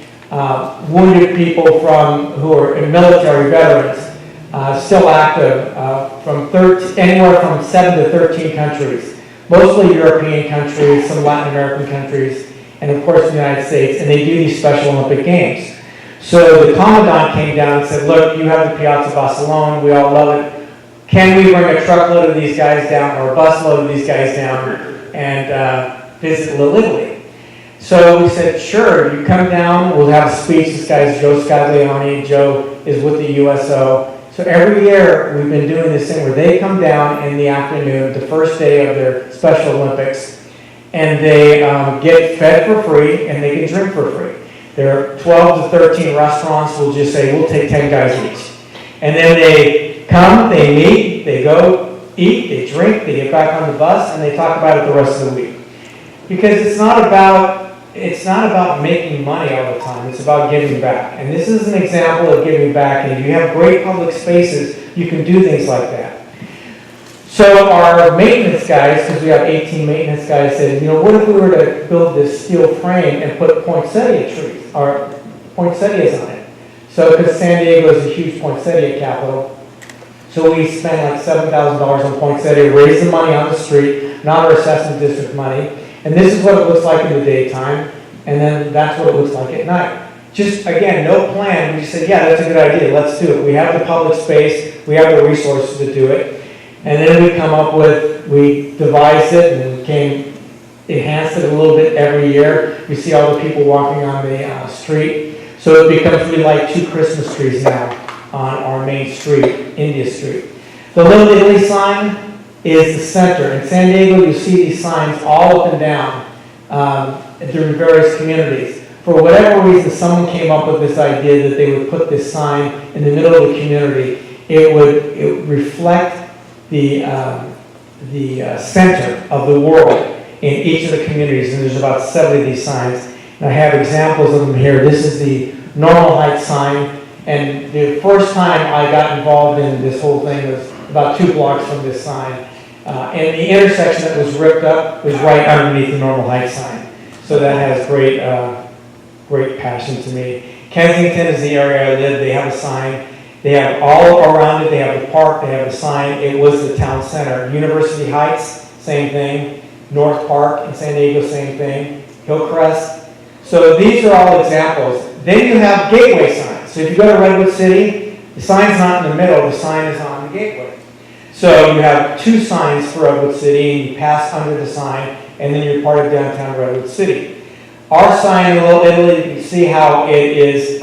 wounded people who are military veterans, still active, anywhere from 7 to 13 countries, mostly European countries, some Latin American countries, and of course the United States, and they do these Special Olympic Games. So the Commandant came down and said, look, you have the Piazza Basilone, we all love it. Can we bring a truckload of these guys down, or a busload of these guys down, and visit Little Italy? So we said, sure, you come down, we'll have a speech. This guy is Joe Scaglione. Joe is with the USO. So every year we've been doing this thing where they come down in the afternoon, the first day of their Special Olympics, and they get fed for free and they can drink for free. There are 12 to 13 restaurants will just say, we'll take 10 guys each. And then they come, they meet, they go eat, they drink, they get back on the bus, and they talk about it the rest of the week. Because it's not about making money all the time, it's about giving back. And this is an example of giving back, and if you have great public spaces, you can do things like that. So our maintenance guys, because we have 18 maintenance guys, said, what if we were to build this steel frame and put poinsettia trees, or poinsettias on it? So, because San Diego is a huge poinsettia capital, so we spent like $7,000 on poinsettia, raised the money on the street, not our assessment district money, and this is what it looks like in the daytime, and then that's what it looks like at night. Just, again, no plan, we just said, yeah, that's a good idea, let's do it. We have the public space, we have the resources to do it. And then we devised it and enhanced it a little bit every year. You see all the people walking on the street. So it becomes really like 2 Christmas trees now on our main street, India Street. The Little Italy sign is the center. In San Diego, you see these signs all up and down through various communities. For whatever reason, someone came up with this idea that they would put this sign in the middle of the community. It would reflect the center of the world in each of the communities, and there's about 70 of these signs. And I have examples of them here. This is the Normal Heights sign, and the first time I got involved in this whole thing was about 2 blocks from this sign. And the intersection that was ripped up was right underneath the Normal Heights sign. So that has great passion to me. Kensington is the area I live. They have a sign. They have all around it, they have the park, they have a sign, it was the town center. University Heights, same thing. North Park in San Diego, same thing. Hillcrest. So these are all examples. Then you have gateway signs. So if you go to Redwood City, the sign's not in the middle, the sign is on the gateway. So you have 2 signs for Redwood City, and you pass under the sign, and then you're part of downtown Redwood City. Our sign in Little Italy, you can see how it is,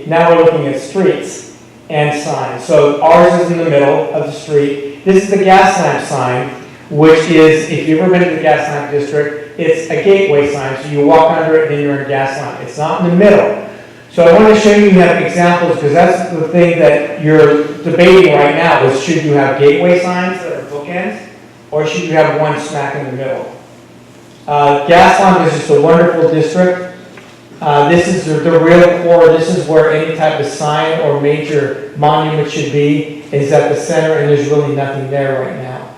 now we're looking at streets and signs. So ours is in the middle of the street. This is the gas lamp sign, which is, if you've ever been to the gas lamp district, it's a gateway sign. So you walk under it, then you're in a gas lamp. It's not in the middle. So I want to show you have examples, because that's the thing that you're debating right now, is should you have gateway signs that are bookends, or should you have one smack in the middle? Gaslamp is just a wonderful district. This is the real core. This is where any type of sign or major monument should be, is at the center, and there's really nothing there right now.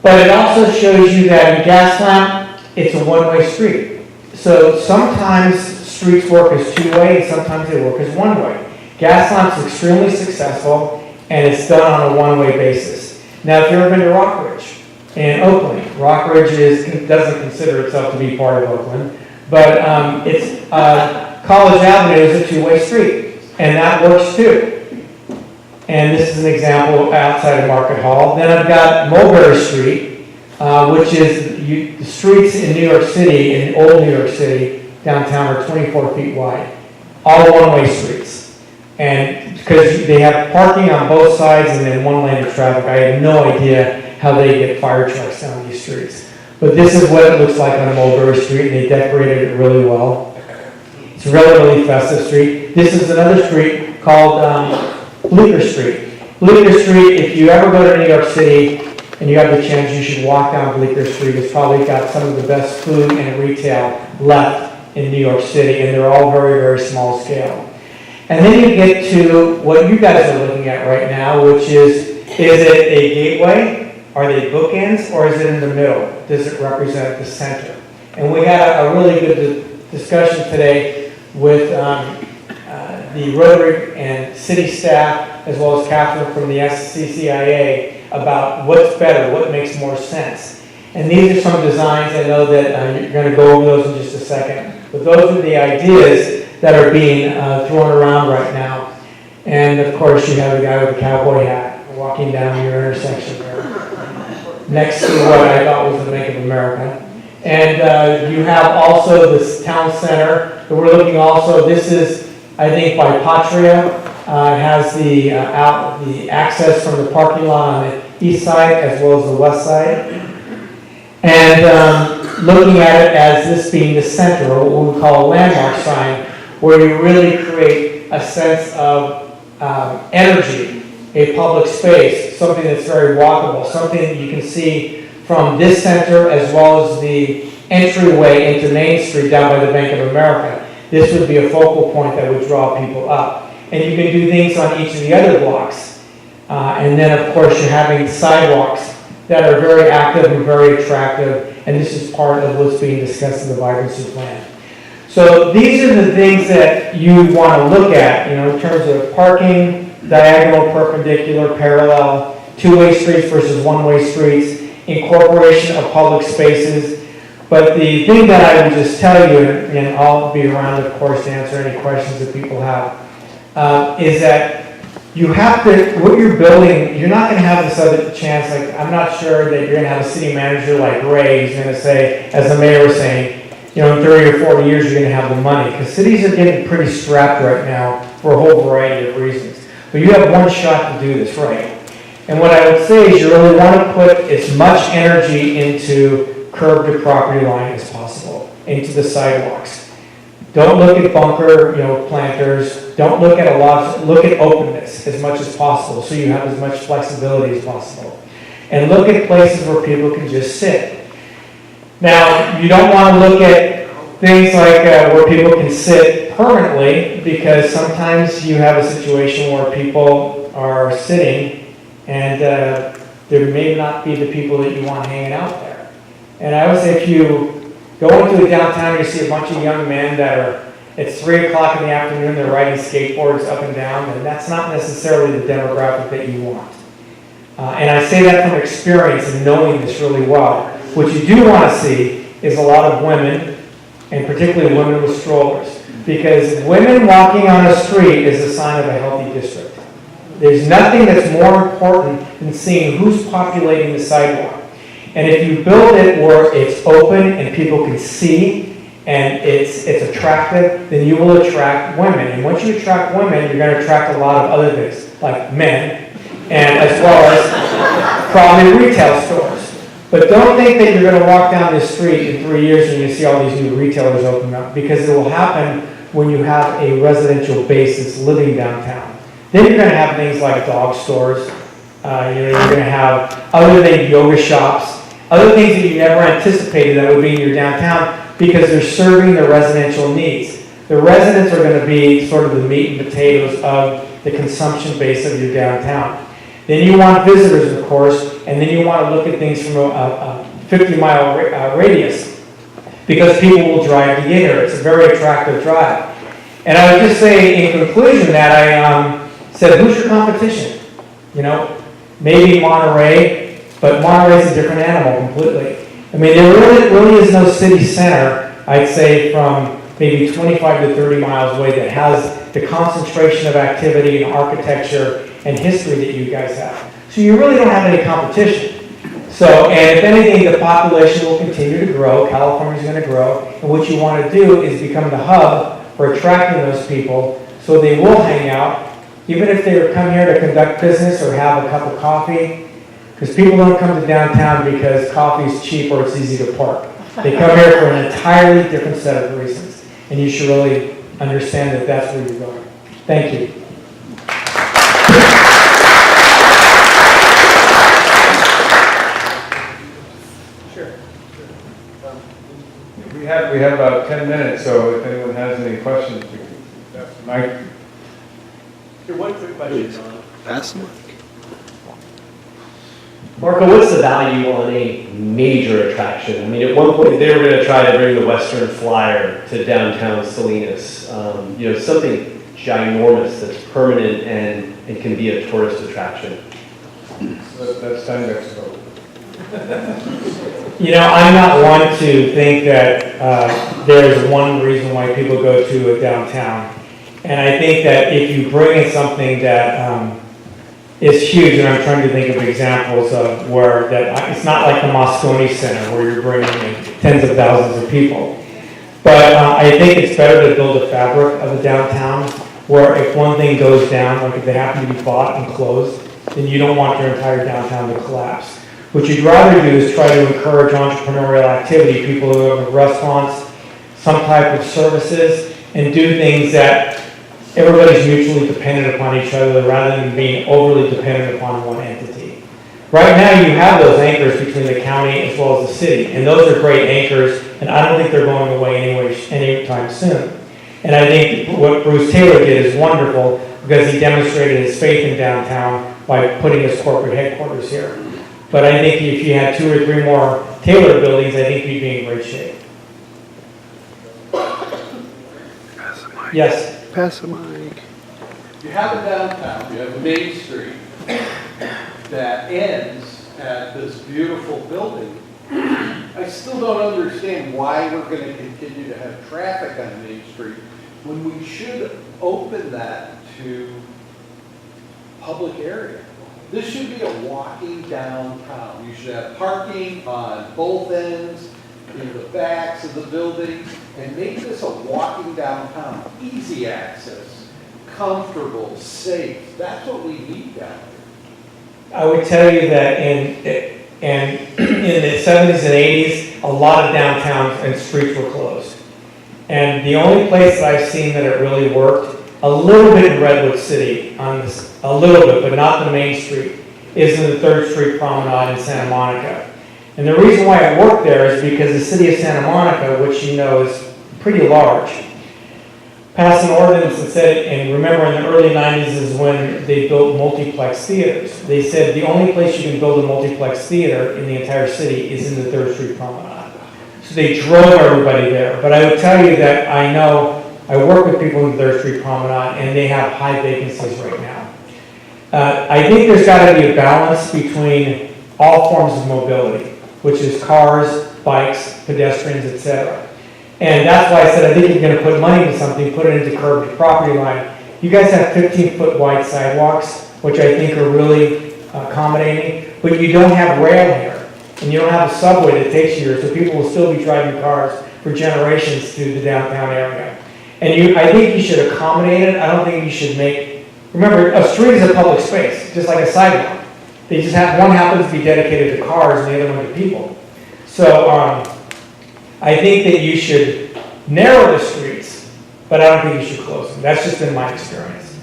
But it also shows you that in Gaslamp, it's a one-way street. So sometimes streets work as two-way, and sometimes they work as one-way. Gaslamp's extremely successful, and it's done on a one-way basis. Now, if you've ever been to Rockridge in Oakland, Rockridge doesn't consider itself to be part of Oakland, but it's College Avenue is a two-way street, and that works too. And this is an example outside of Market Hall. Then I've got Mulberry Street, which is the streets in New York City, in old New York City, downtown, are 24 feet wide, all one-way streets. And because they have parking on both sides and then one lane of traffic, I have no idea how they get fire trucks down these streets. But this is what it looks like on Mulberry Street, and they decorated it really well. It's a really, really festive street. This is another street called Bleecker Street. Bleecker Street, if you ever go to New York City and you have the chance, you should walk down Bleecker Street. It's probably got some of the best food and retail left in New York City, and they're all very, very small scale. And then you get to what you guys are looking at right now, which is it a gateway? Are they bookends, or is it in the middle? Does it represent the center? And we had a really good discussion today with the Rotary and city staff, as well as Catherine from the SCCIA, about what's better, what makes more sense. And these are some designs. I know that you're going to go over those in just a second. But those are the ideas that are being thrown around right now. And of course, you have a guy with a cowboy hat walking down your intersection there, next to what I thought was the Bank of America. And you have also this town center that we're looking also. This is, I think, by Patria. It has the access from the parking lot on the east side as well as the west side. And looking at it as this being the center, or what we call a landmark sign, where you really create a sense of energy, a public space, something that's very walkable, something that you can see from this center as well as the entryway into Main Street down by the Bank of America. This would be a focal point that would draw people up. And you can do things on each of the other blocks. And then, of course, you're having sidewalks that are very active and very attractive, and this is part of what's being discussed in the vibrancy plan. So these are the things that you want to look at, in terms of parking, diagonal, perpendicular, parallel, two-way streets versus one-way streets, incorporation of public spaces. But the thing that I would just tell you, and I'll be around, of course, to answer any questions that people have, is that you have to, what you're building, you're not going to have this other chance. Like, I'm not sure that you're going to have a city manager like Ray who's going to say, as the mayor was saying, in 30 or 40 years you're going to have the money. Because cities are getting pretty strapped right now for a whole variety of reasons. But you have one shot to do this right. And what I would say is you really want to put as much energy into curb to property line as possible, into the sidewalks. Don't look at bunker, planters. Don't look at look at openness as much as possible, so you have as much flexibility as possible. And look at places where people can just sit. Now, you don't want to look at things like where people can sit permanently, because sometimes you have a situation where people are sitting and there may not be the people that you want hanging out there. And I would say if you go into a downtown and you see a bunch of young men that are, it's 3 o'clock in the afternoon, they're riding skateboards up and down, and that's not necessarily the demographic that you want. And I say that from experience and knowing this really well. What you do want to see is a lot of women, and particularly women with strollers, because women walking on a street is a sign of a healthy district. There's nothing that's more important than seeing who's populating the sidewalk. And if you build it where it's open and people can see and it's attractive, then you will attract women. And once you attract women, you're going to attract a lot of other things, like men, and as well as probably retail stores. But don't think that you're going to walk down this street in 3 years and you see all these new retailers open up, because it will happen when you have a residential base that's living downtown. Then you're going to have things like dog stores, You're going to have, other than yoga shops, other things that you never anticipated that would be in your downtown because they're serving the residential needs. The residents are going to be sort of the meat and potatoes of the consumption base of your downtown. Then you want visitors, of course, and then you want to look at things from a 50-mile radius because people will drive to get here. It's a very attractive drive. And I would just say in conclusion that I said, who's your competition? You know, maybe Monterey, but Monterey's a different animal completely. I mean, there really is no city center, I'd say, from maybe 25 to 30 miles away that has the concentration of activity and architecture and history that you guys have. So you really don't have any competition. So, and if anything, the population will continue to grow, California's going to grow, and what you want to do is become the hub for attracting those people so they will hang out, even if they come here to conduct business or have a cup of coffee, because people don't come to downtown because coffee is cheap or it's easy to park. They come here for an entirely different set of reasons, and you should really understand that that's where you're going. Thank you. We have about 10 minutes, so if anyone has any questions, Mike. Here, one quick question, Don. Pass them. Marco, what's the value on a major attraction? I mean, at one point they were going to try to bring the Western Flyer to downtown Salinas. You know, something ginormous that's permanent and can be a tourist attraction. So that's time Mexico. You know, I'm not one to think that there's one reason why people go to a downtown. And I think that if you bring in something that is huge, and I'm trying to think of examples of where that, it's not like the Moscone Center where you're bringing in tens of thousands of people. But I think it's better to build a fabric of the downtown where if one thing goes down, like if they happen to be bought and closed, then you don't want your entire downtown to collapse. What you'd rather do is try to encourage entrepreneurial activity, people who have restaurants, some type of services, and do things that everybody's mutually dependent upon each other rather than being overly dependent upon one entity. Right now you have those anchors between the county as well as the city, and those are great anchors, and I don't think they're going away anytime soon. And I think what Bruce Taylor did is wonderful because he demonstrated his faith in downtown by putting his corporate headquarters here. But I think if you had 2 or 3 more Taylor buildings, I think you'd be in great shape. Yes? Pass the mic. You have a downtown, you have a main street that ends at this beautiful building. I still don't understand why we're going to continue to have traffic on Main Street when we should open that to public area. This should be a walking downtown. You should have parking on both ends, in the backs of the buildings, and make this a walking downtown. Easy access, comfortable, safe. That's what we need down here. I would tell you that in the 70s and 80s, a lot of downtowns and streets were closed. And the only place that I've seen that it really worked, a little bit in Redwood City, a little bit, but not the main street, is in the 3rd Street Promenade in Santa Monica. And the reason why it worked there is because the city of Santa Monica, which you know is pretty large, passed an ordinance that said, and remember in the early 90s is when they built multiplex theaters. They said the only place you can build a multiplex theater in the entire city is in the 3rd Street Promenade. So they drove everybody there. But I would tell you that I know, I work with people in the 3rd Street Promenade and they have high vacancies right now. I think there's got to be a balance between all forms of mobility, which is cars, bikes, pedestrians, etc. And that's why I said I think if you're going to put money into something, put it into curb to property line. You guys have 15-foot wide sidewalks, which I think are really accommodating, but you don't have rail here, and you don't have a subway that takes you here, so people will still be driving cars for generations through the downtown area. And I think you should accommodate it. I don't think you should remember, a street is a public space, just like a sidewalk. They just one happens to be dedicated to cars and the other one to people. So I think that you should narrow the streets, but I don't think you should close them. That's just been my experience.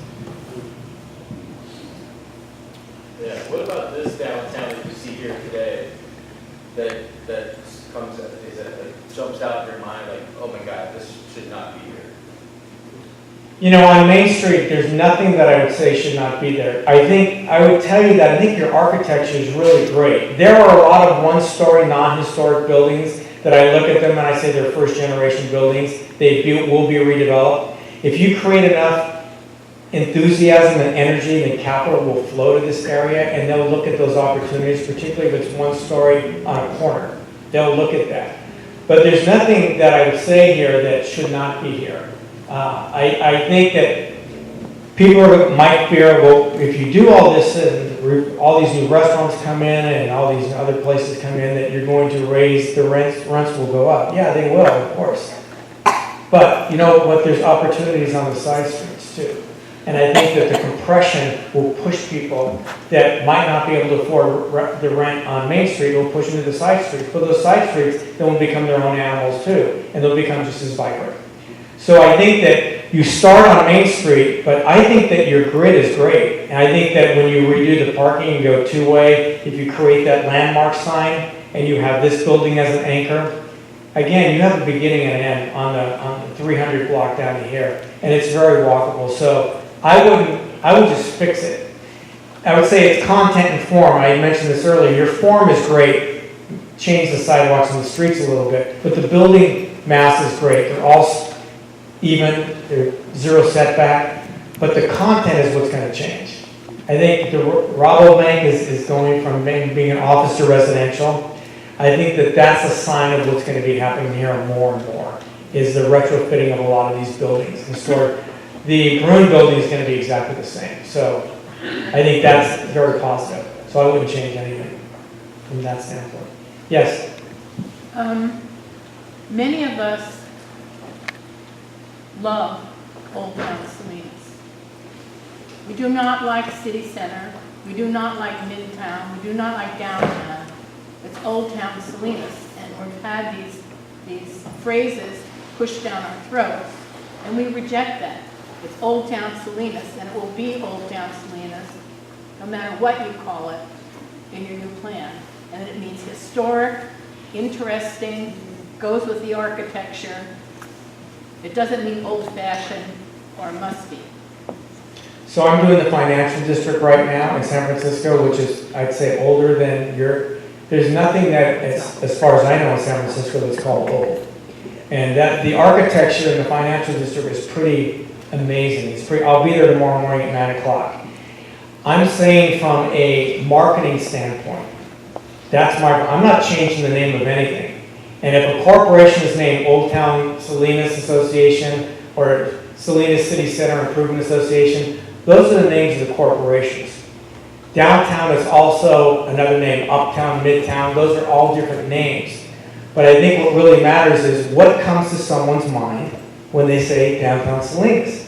Yeah, what about this downtown that you see here today, that comes, that jumps out in your mind like, oh my God, this should not be here? You know, on Main Street, there's nothing that I would say should not be there. I would tell you that I think your architecture is really great. There are a lot of one-story, non-historic buildings that I look at them and I say they're first-generation buildings. Will be redeveloped. If you create enough enthusiasm and energy, then capital will flow to this area, and they'll look at those opportunities, particularly if it's one story on a corner. They'll look at that. But there's nothing that I would say here that should not be here. I think that people might fear, well, if you do all this, and all these new restaurants come in, and all these other places come in, that you're going to raise the rents will go up. Yeah, they will, of course. But you know what, there's opportunities on the side streets too. And I think that the compression will push people that might not be able to afford the rent on Main Street, will push them to the side streets. But those side streets, then will become their own animals too, and they'll become just as vibrant. So I think that you start on Main Street, but I think that your grid is great. And I think that when you redo the parking and go two-way, if you create that landmark sign, and you have this building as an anchor, again, you have a beginning and an end on the 300 block down to here, and it's very walkable. So I would just fix it. I would say it's content and form. I mentioned this earlier. Your form is great. Change the sidewalks and the streets a little bit, but the building mass is great. They're all even. They're zero setback, but the content is what's going to change. I think the Rabobank is going from being an office to residential. I think that that's a sign of what's going to be happening here more and more, is the retrofitting of a lot of these buildings. The Bruin building is going to be exactly the same. So I think that's very positive. So I wouldn't change anything from that standpoint. Yes? Many of us love Old Town Salinas. We do not like city center. We do not like Midtown. We do not like downtown. It's Old Town Salinas, and we've had these phrases pushed down our throats, and we reject that. It's Old Town Salinas, and it will be Old Town Salinas, no matter what you call it in your new plan. And it means historic, interesting, goes with the architecture. It doesn't mean old-fashioned or must be. So I'm doing the financial district right now in San Francisco, which is, I'd say, older than there's nothing that, as far as I know, in San Francisco that's called old. And that the architecture in the financial district is pretty amazing. I'll be there tomorrow morning at 9 o'clock. I'm saying from a marketing standpoint, I'm not changing the name of anything. And if a corporation is named Old Town Salinas Association or Salinas City Center Improvement Association, those are the names of the corporations. Downtown is also another name, Uptown, Midtown, those are all different names. But I think what really matters is what comes to someone's mind when they say Downtown Salinas.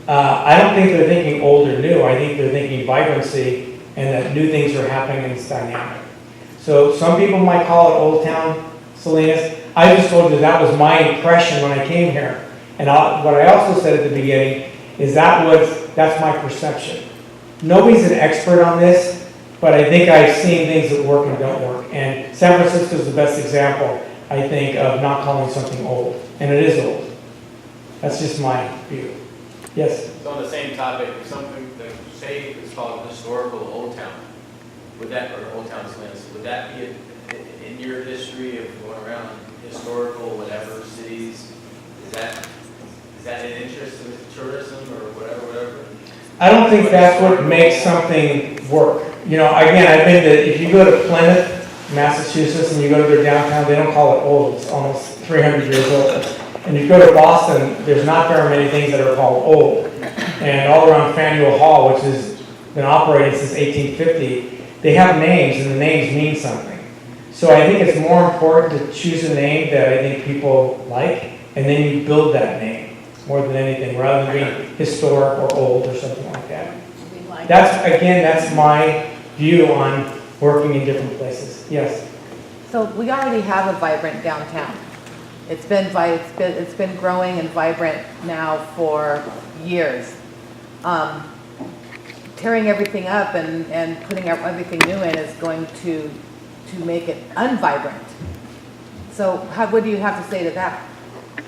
I don't think they're thinking old or new, I think they're thinking vibrancy and that new things are happening and it's dynamic. So some people might call it Old Town Salinas. I just told you that was my impression when I came here. And what I also said at the beginning is that's my perception. Nobody's an expert on this, but I think I've seen things that work and don't work. And San Francisco is the best example, I think, of not calling something old. And it is old. That's just my view. Yes? So on the same topic, something that say is called historical Old Town, or Old Town Salinas, would that be in your history of going around historical whatever cities? Is that an interest in tourism or whatever? I don't think that's what makes something work. You know, again, I've been to, if you go to Plymouth, Massachusetts, and you go to their downtown, they don't call it old, it's almost 300 years old. And you go to Boston, there's not very many things that are called old. And all around Faneuil Hall, which has been operating since 1850, they have names, and the names mean something. So I think it's more important to choose a name that I think people like, and then you build that name more than anything, rather than being historic or old or something like that. That's my view on working in different places. Yes? So we already have a vibrant downtown. It's been growing and vibrant now for years. tearing everything up and putting everything new in is going to make it unvibrant. So what do you have to say to that?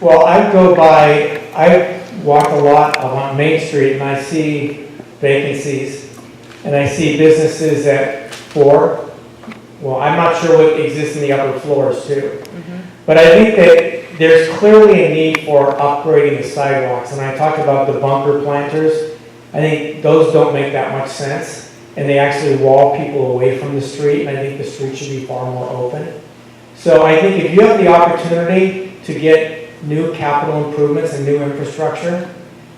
Well, I walk a lot along Main Street and I see vacancies and I see businesses at 4. Well, I'm not sure what exists in the upper floors too. But I think that there's clearly a need for upgrading the sidewalks. And I talked about the bunker planters. I think those don't make that much sense. And they actually wall people away from the street. And I think the street should be far more open. So I think if you have the opportunity to get new capital improvements and new infrastructure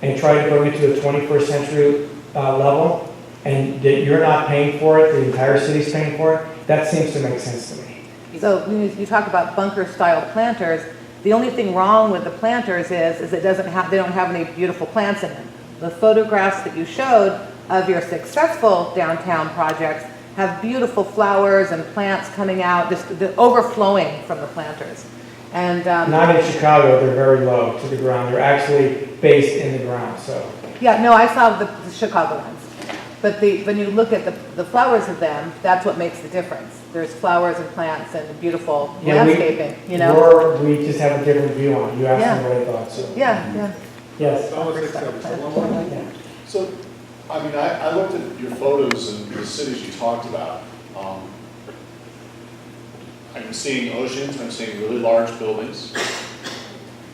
and try to bring it to a 21st century level, and that you're not paying for it, the entire city's paying for it, that seems to make sense to me. So when you talk about bunker-style planters, the only thing wrong with the planters is they don't have any beautiful plants in them. The photographs that you showed of your successful downtown projects have beautiful flowers and plants coming out, just overflowing from the planters. And not in Chicago, they're very low to the ground. They're actually based in the ground, so. Yeah, no, I saw the Chicago ones. But when you look at the flowers of them, that's what makes the difference. There's flowers and plants and beautiful landscaping, you know? We just have a different view on it. You asked me what I thought, so. Yeah. Yes. So, I mean, I looked at your photos and the cities you talked about. I'm seeing oceans, I'm seeing really large buildings,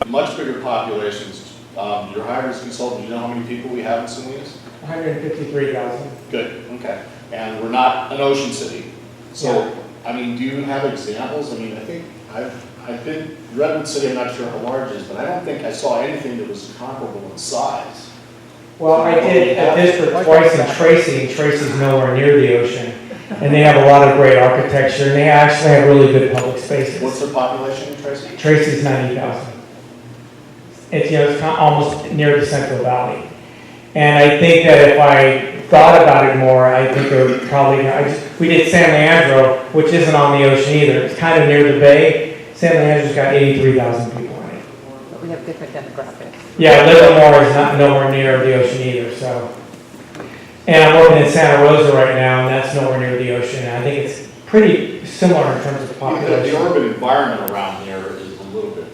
much bigger populations. Your hired as consultant, do you know how many people we have in Salinas? 153,000. Good, okay. And we're not an ocean city. So, I mean, do you have examples? I mean, I think I've been, Redwood City, I'm not sure how large it is, but I don't think I saw anything that was comparable in size. Well, I did a district twice in Tracy, and Tracy's nowhere near the ocean. And they have a lot of great architecture, and they actually have really good public spaces. What's the population in Tracy? Tracy's 90,000. It's, it's almost near the Central Valley. And I think that if I thought about it more, I think it would probably, we did San Leandro, which isn't on the ocean either. It's kind of near the bay. San Leandro's got 83,000 people in it. But we have different demographics. Yeah, Livermore is not nowhere near the ocean either, so. And I'm working in Santa Rosa right now, and that's nowhere near the ocean. And I think it's pretty similar in terms of population. The urban environment around there is a little bit,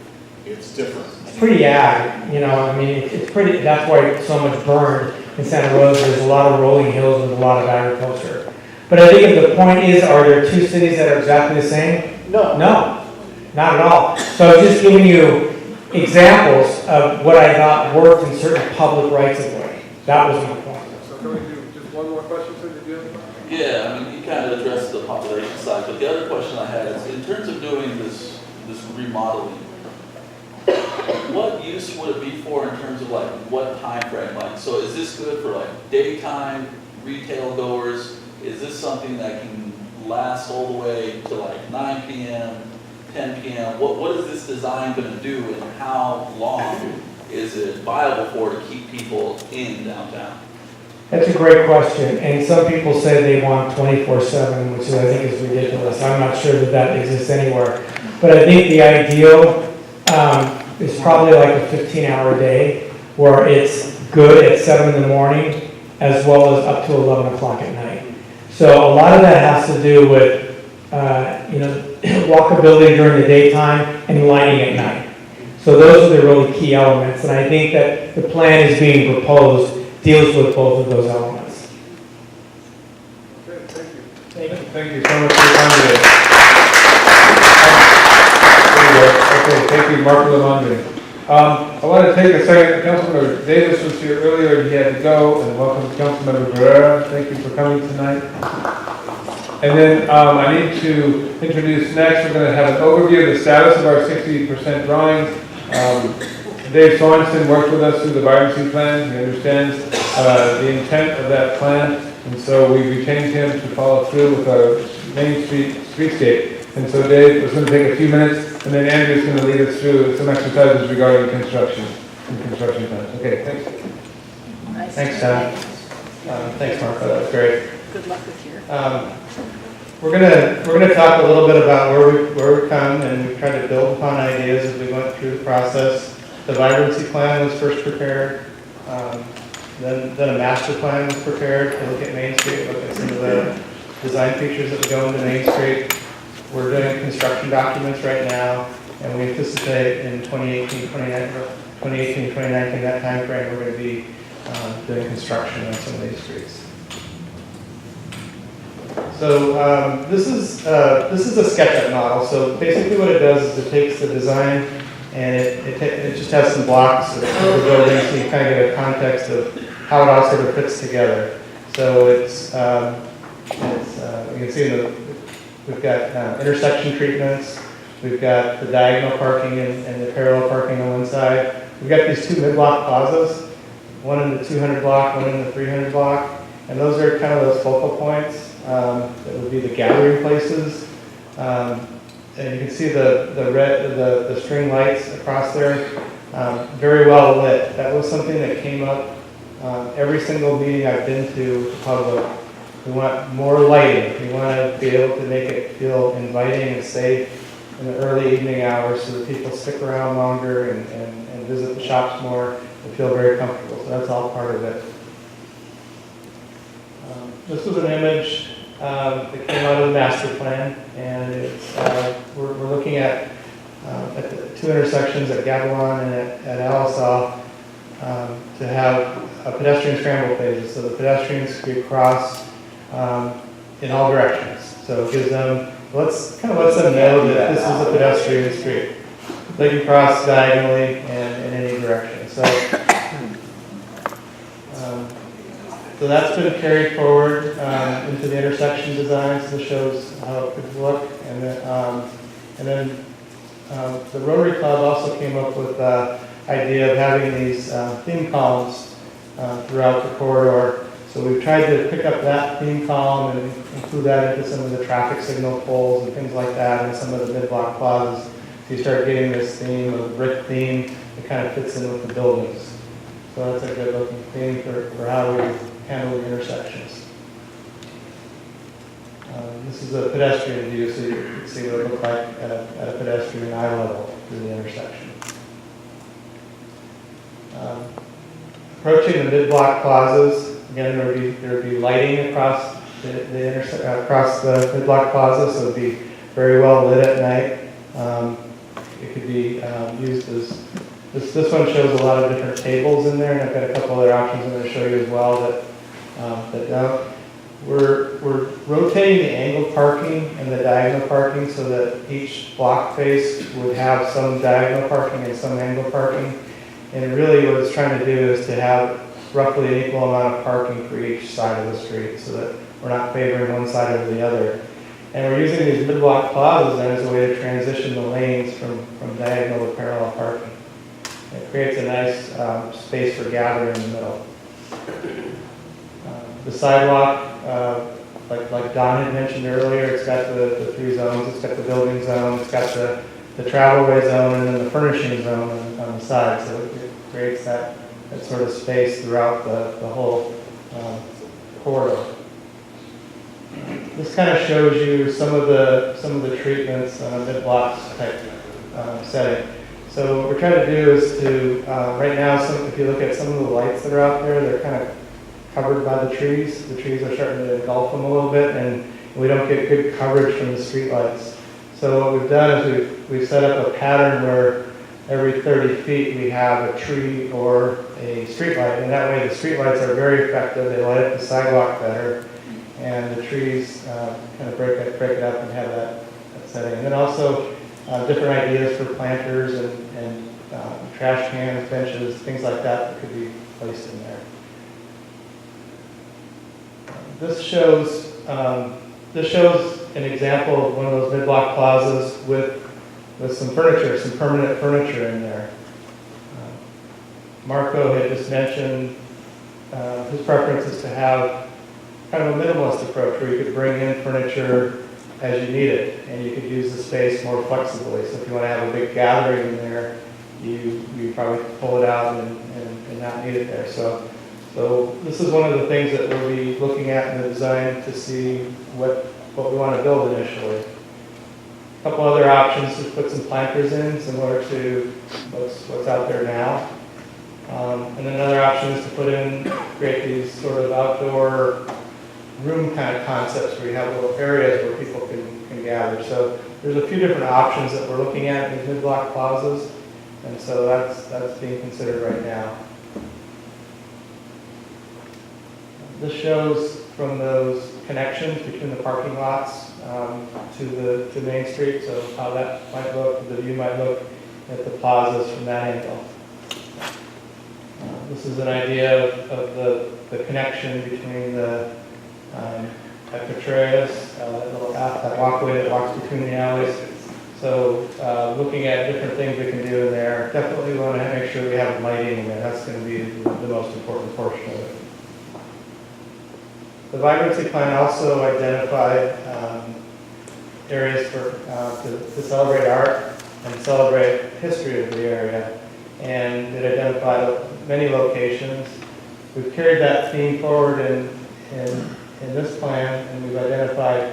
it's different. It's pretty ag, I mean, it's pretty, that's why it's so much burned in Santa Rosa. There's a lot of rolling hills with a lot of agriculture. But I think if the point is, are there two cities that are exactly the same? No. No, not at all. So I'm just giving you examples of what I thought worked in certain public rights of way. That was my point. So can we do just one more question, sir? Did you have? Yeah, I mean, you kind of addressed the population side, but the other question I had is, in terms of doing this remodeling, what use would it be for in terms of like what time frame? Like, so is this good for like daytime retail goers? Is this something that can last all the way to like 9 p.m., 10 p.m.? What is this design going to do, and how long is it viable for to keep people in downtown? That's a great question, and some people say they want 24/7, which I think is ridiculous. I'm not sure that exists anywhere. But I think the ideal is probably like a 15-hour day, where it's good at 7 in the morning, as well as up to 11 o'clock at night. So a lot of that has to do with, walkability during the daytime and lighting at night. So those are the really key elements, and I think that the plan is being proposed deals with both of those elements. Okay, thank you. Thank you so much for your time today. Okay, thank you, Mark LiMandri. I want to take a second. Councilmember Davis was here earlier, and he had to go, and welcome Councilmember Guerrera. Thank you for coming tonight. And then I need to introduce next, we're going to have an overview of the status of our 60% drawings. Dave Swanson worked with us through the vibrancy plan. He understands the intent of that plan, and so we retained him to follow through with our Main Street streetscape. And so Dave is going to take a few minutes, and then Andrew is going to lead us through some exercises regarding construction and construction plans. Okay, thanks. Nice. Thanks, Don. Thanks, Martha. That was great. Good luck this year. We're gonna talk a little bit about where we've come, and we've tried to build upon ideas as we went through the process. The vibrancy plan was first prepared. Then a master plan was prepared to look at Main Street, look at some of the design features that would go into Main Street. We're doing construction documents right now, and we anticipate in 2018, 2019, that time frame, we're going to be doing construction on some of these streets. So this is a SketchUp model. So basically what it does is it takes the design and it just has some blocks of the building, so you kind of get a context of how it all sort of fits together. So you can see we've got intersection treatments, we've got the diagonal parking and the parallel parking on one side. We've got these two mid-block plazas, one in the 200 block, one in the 300 block, and those are kind of those focal points that would be the gathering places. And you can see the string lights across there, very well lit. That was something that came up every single meeting I've been to with the public. We want more lighting. We want to be able to make it feel inviting and safe in the early evening hours so that people stick around longer and visit the shops more and feel very comfortable. So that's all part of it. This was an image that came out of the master plan, and it's, we're looking at the two intersections at Gavilan and at Alisal to have a pedestrian scramble phases, so the pedestrians could cross in all directions. So it gives them, lets them know that this is a pedestrian street. They can cross diagonally and in any direction. So that's been carried forward into the intersection designs. This shows how it could look. And then the Rotary Club also came up with the idea of having these theme columns throughout the corridor. So we've tried to pick up that theme column and include that into some of the traffic signal poles and things like that in some of the mid-block plazas. So you start getting this theme, a brick theme, that kind of fits in with the buildings. So that's a good looking theme for how we handle the intersections. This is a pedestrian view, so you can see what it looks like at a pedestrian eye level through the intersection. Approaching the mid-block plazas, again, there would be lighting across the mid-block plaza, so it would be very well lit at night. It could be used as, this one shows a lot of different tables in there, and I've got a couple other options I'm going to show you as well that don't. We're rotating the angled parking and the diagonal parking so that each block face would have some diagonal parking and some angled parking. And really what it's trying to do is to have roughly an equal amount of parking for each side of the street so that we're not favoring one side over the other. And we're using these mid-block plazas then as a way to transition the lanes from diagonal to parallel parking. It creates a nice space for gathering in the middle. The sidewalk, like Don had mentioned earlier, it's got the three zones. It's got the building zone, it's got the travelway zone, and then the furnishing zone on the side. So it creates that sort of space throughout the whole corridor. This kind of shows you some of the treatments on a mid-blocks type setting. So what we're trying to do is to, right now, if you look at some of the lights that are out there, they're kind of covered by the trees. The trees are starting to engulf them a little bit, and we don't get good coverage from the street lights. So what we've done is we've set up a pattern where every 30 feet we have a tree or a street light, and that way the street lights are very effective. They light up the sidewalk better, and the trees kind of break it up and have that setting. And then also different ideas for planters and trash cans, benches, things like that could be placed in there. This shows an example of one of those mid-block plazas with some furniture, some permanent furniture in there. Marco had just mentioned his preference is to have kind of a minimalist approach where you could bring in furniture as you need it, and you could use the space more flexibly. So if you want to have a big gathering in there, you probably pull it out and not need it there. So this is one of the things that we'll be looking at in the design to see what we want to build initially. A couple other options to put some planters in, similar to what's out there now. And another option is to create these sort of outdoor room kind of concepts where you have little areas where people can gather. So there's a few different options that we're looking at in these mid-block plazas, and so that's being considered right now. This shows from those connections between the parking lots to Main Street, so how that might look, the view might look at the plazas from that angle. This is an idea of the connection between the Petraeus, that walkway that walks between the alleys. So looking at different things we can do in there, definitely want to make sure we have lighting in there. That's going to be the most important portion of it. The vibrancy plan also identified areas to celebrate art and celebrate history of the area, and it identified many locations. We've carried that theme forward in this plan, and we've identified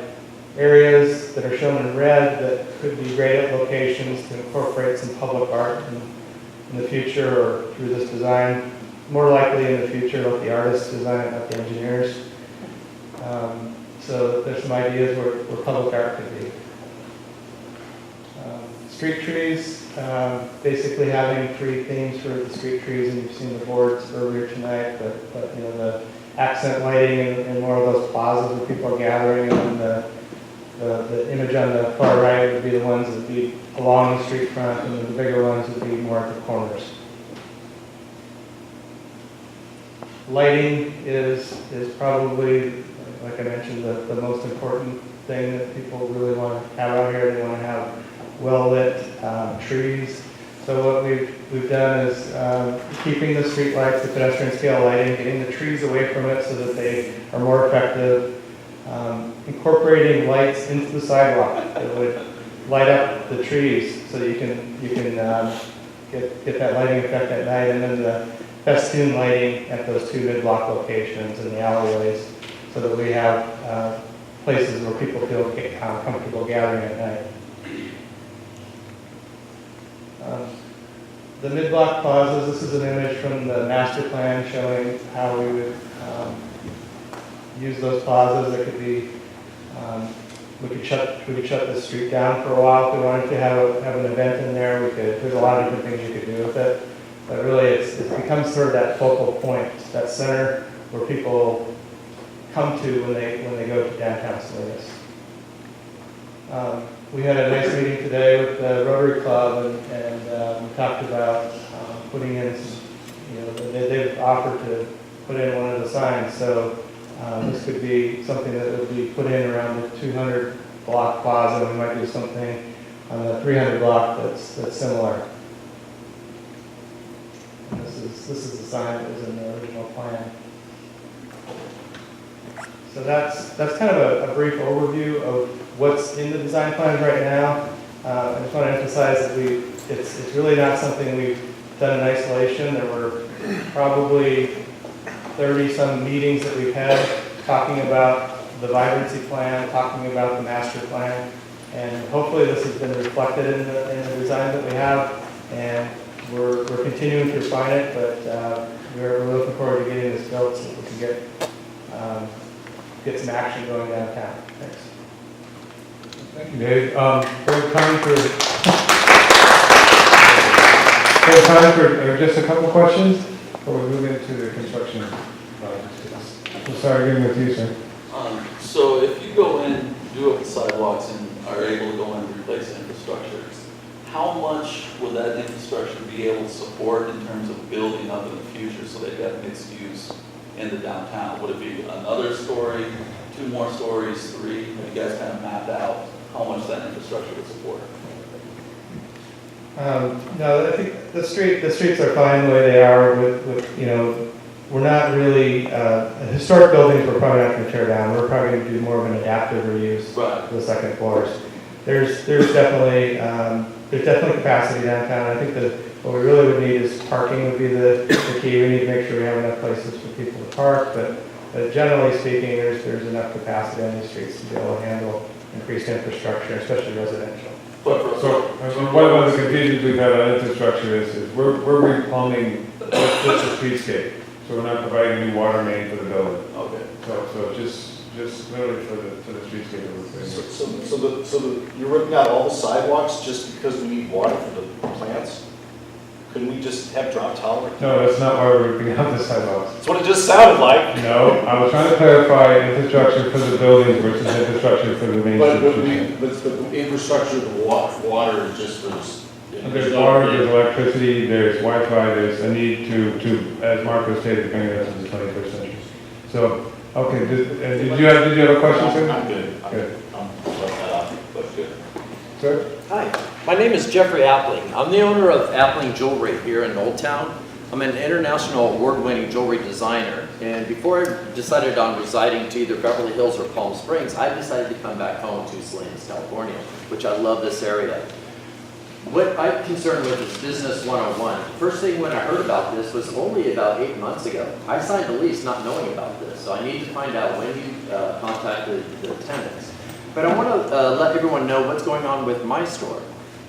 areas that are shown in red that could be great locations to incorporate some public art in the future or through this design. More likely in the future, let the artists design it, not the engineers. So there's some ideas where public art could be. Street trees, basically having three themes for the street trees, and you've seen the boards earlier tonight, but you know, the accent lighting in more of those plazas where people are gathering, and then the image on the far right would be the ones that would be along the street front, and the bigger ones would be more at the corners. Lighting is probably, like I mentioned, the most important thing that people really want to have out here. They want to have well-lit trees. So what we've done is keeping the street lights, the pedestrian scale lighting, getting the trees away from it so that they are more effective, incorporating lights into the sidewalk that would light up the trees so that you can get that lighting effect at night, and then the festoon lighting at those two mid-block locations in the alleyways so that we have places where people feel comfortable gathering at night. The mid-block plazas, this is an image from the master plan showing how we would use those plazas. That could be, we could shut the street down for a while if we wanted to have an event in there. There's a lot of different things you could do with it. But really it becomes sort of that focal point, that center where people come to when they go to downtown Salinas. We had a nice meeting today with the Rotary Club, and we talked about putting in, they've offered to put in one of the signs. So this could be something that would be put in around the 200 block plaza. We might do something on the 300 block that's similar. And this is the sign that was in the original plan. So that's kind of a brief overview of what's in the design plans right now. I just want to emphasize that it's really not something we've done in isolation. There were probably 30-some meetings that we've had talking about the vibrancy plan, talking about the master plan, and hopefully this has been reflected in the design that we have, and we're continuing to refine it, but we're looking forward to getting this built so that we can get some action going downtown. Thanks. Thank you, Dave. We have time for just a couple questions before we move into the construction projects. So sorry, getting with you, sir. So if you go in, do up the sidewalks, and are able to go in and replace infrastructure, how much will that infrastructure be able to support in terms of building up in the future so they've got mixed use in the downtown? Would it be another story, 2 more stories, 3? Have you guys kind of mapped out how much that infrastructure would support? No, I think the streets are fine the way they are. With we're not really historic buildings. We're probably not going to tear down. We're probably going to do more of an adaptive reuse for the second floors. There's definitely capacity downtown. I think that what we really would need is parking would be the key. We need to make sure we have enough places for people to park, but generally speaking, there's enough capacity on these streets to be able to handle increased infrastructure, especially residential. So one of the confusions we've had on infrastructure is we're replumbing just a streetscape. So we're not providing a new water main for the building. Okay. So just literally for the streetscape that we're putting in. So you're ripping out all the sidewalks just because we need water for the plants? Couldn't we just have drought tolerant? No, that's not why we're ripping out the sidewalks. That's what it just sounded like. No, I was trying to clarify infrastructure for the buildings versus infrastructure for the main street. But the infrastructure, the water is just for this. There's water, there's electricity, there's Wi-Fi, there's a need to, as Marco stated, bring it into the 21st century. So, okay, did you have a question, sir? I'm good. Good. I'm let that off, but good. Sir? Hi, my name is Jeffrey Appling. I'm the owner of Appling Jewelry here in Old Town. I'm an international award-winning jewelry designer, and before I decided on residing to either Beverly Hills or Palm Springs, I decided to come back home to Salinas, California, which I love this area. What I'm concerned with is Business 101. First thing when I heard about this was only about 8 months ago. I signed a lease not knowing about this, so I need to find out when you contacted the tenants. But I want to let everyone know what's going on with my store.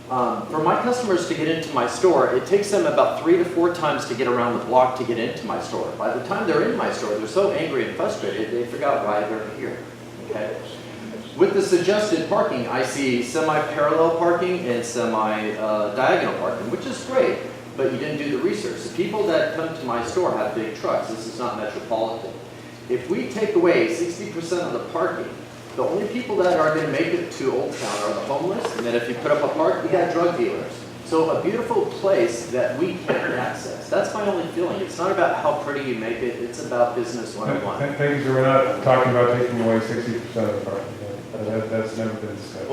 For my customers to get into my store, it takes them about 3 to 4 times to get around the block to get into my store. By the time they're in my store, they're so angry and frustrated, they forgot why they're here. Okay? With the suggested parking, I see semi-parallel parking and semi-diagonal parking, which is great, but you didn't do the research. The people that come to my store have big trucks. This is not metropolitan. If we take away 60% of the parking, the only people that are going to make it to Old Town are the homeless, and then if you put up a park, you got drug dealers. So a beautiful place that we can't access. That's my only feeling. It's not about how pretty you make it, it's about Business 101. Thank you, sir. We're not talking about taking away 60% of the parking. That's never been discussed.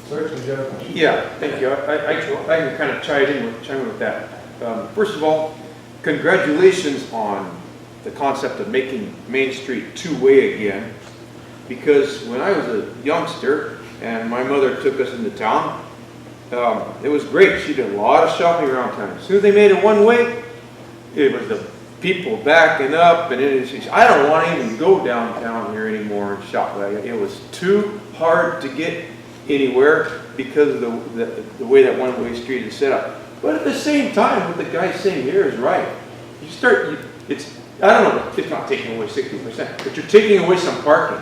Sir, did you have a question? Yeah, thank you. I can kind of chime in with that. First of all, congratulations on the concept of making Main Street two-way again. Because when I was a youngster and my mother took us into town, it was great. She did a lot of shopping around town. As soon as they made it one way, it was the people backing up, and I don't want to even go downtown here anymore and shop. It was too hard to get anywhere because of the way that one-way street is set up. But at the same time, what the guy's saying here is right. I don't know, it's not taking away 60%, but you're taking away some parking.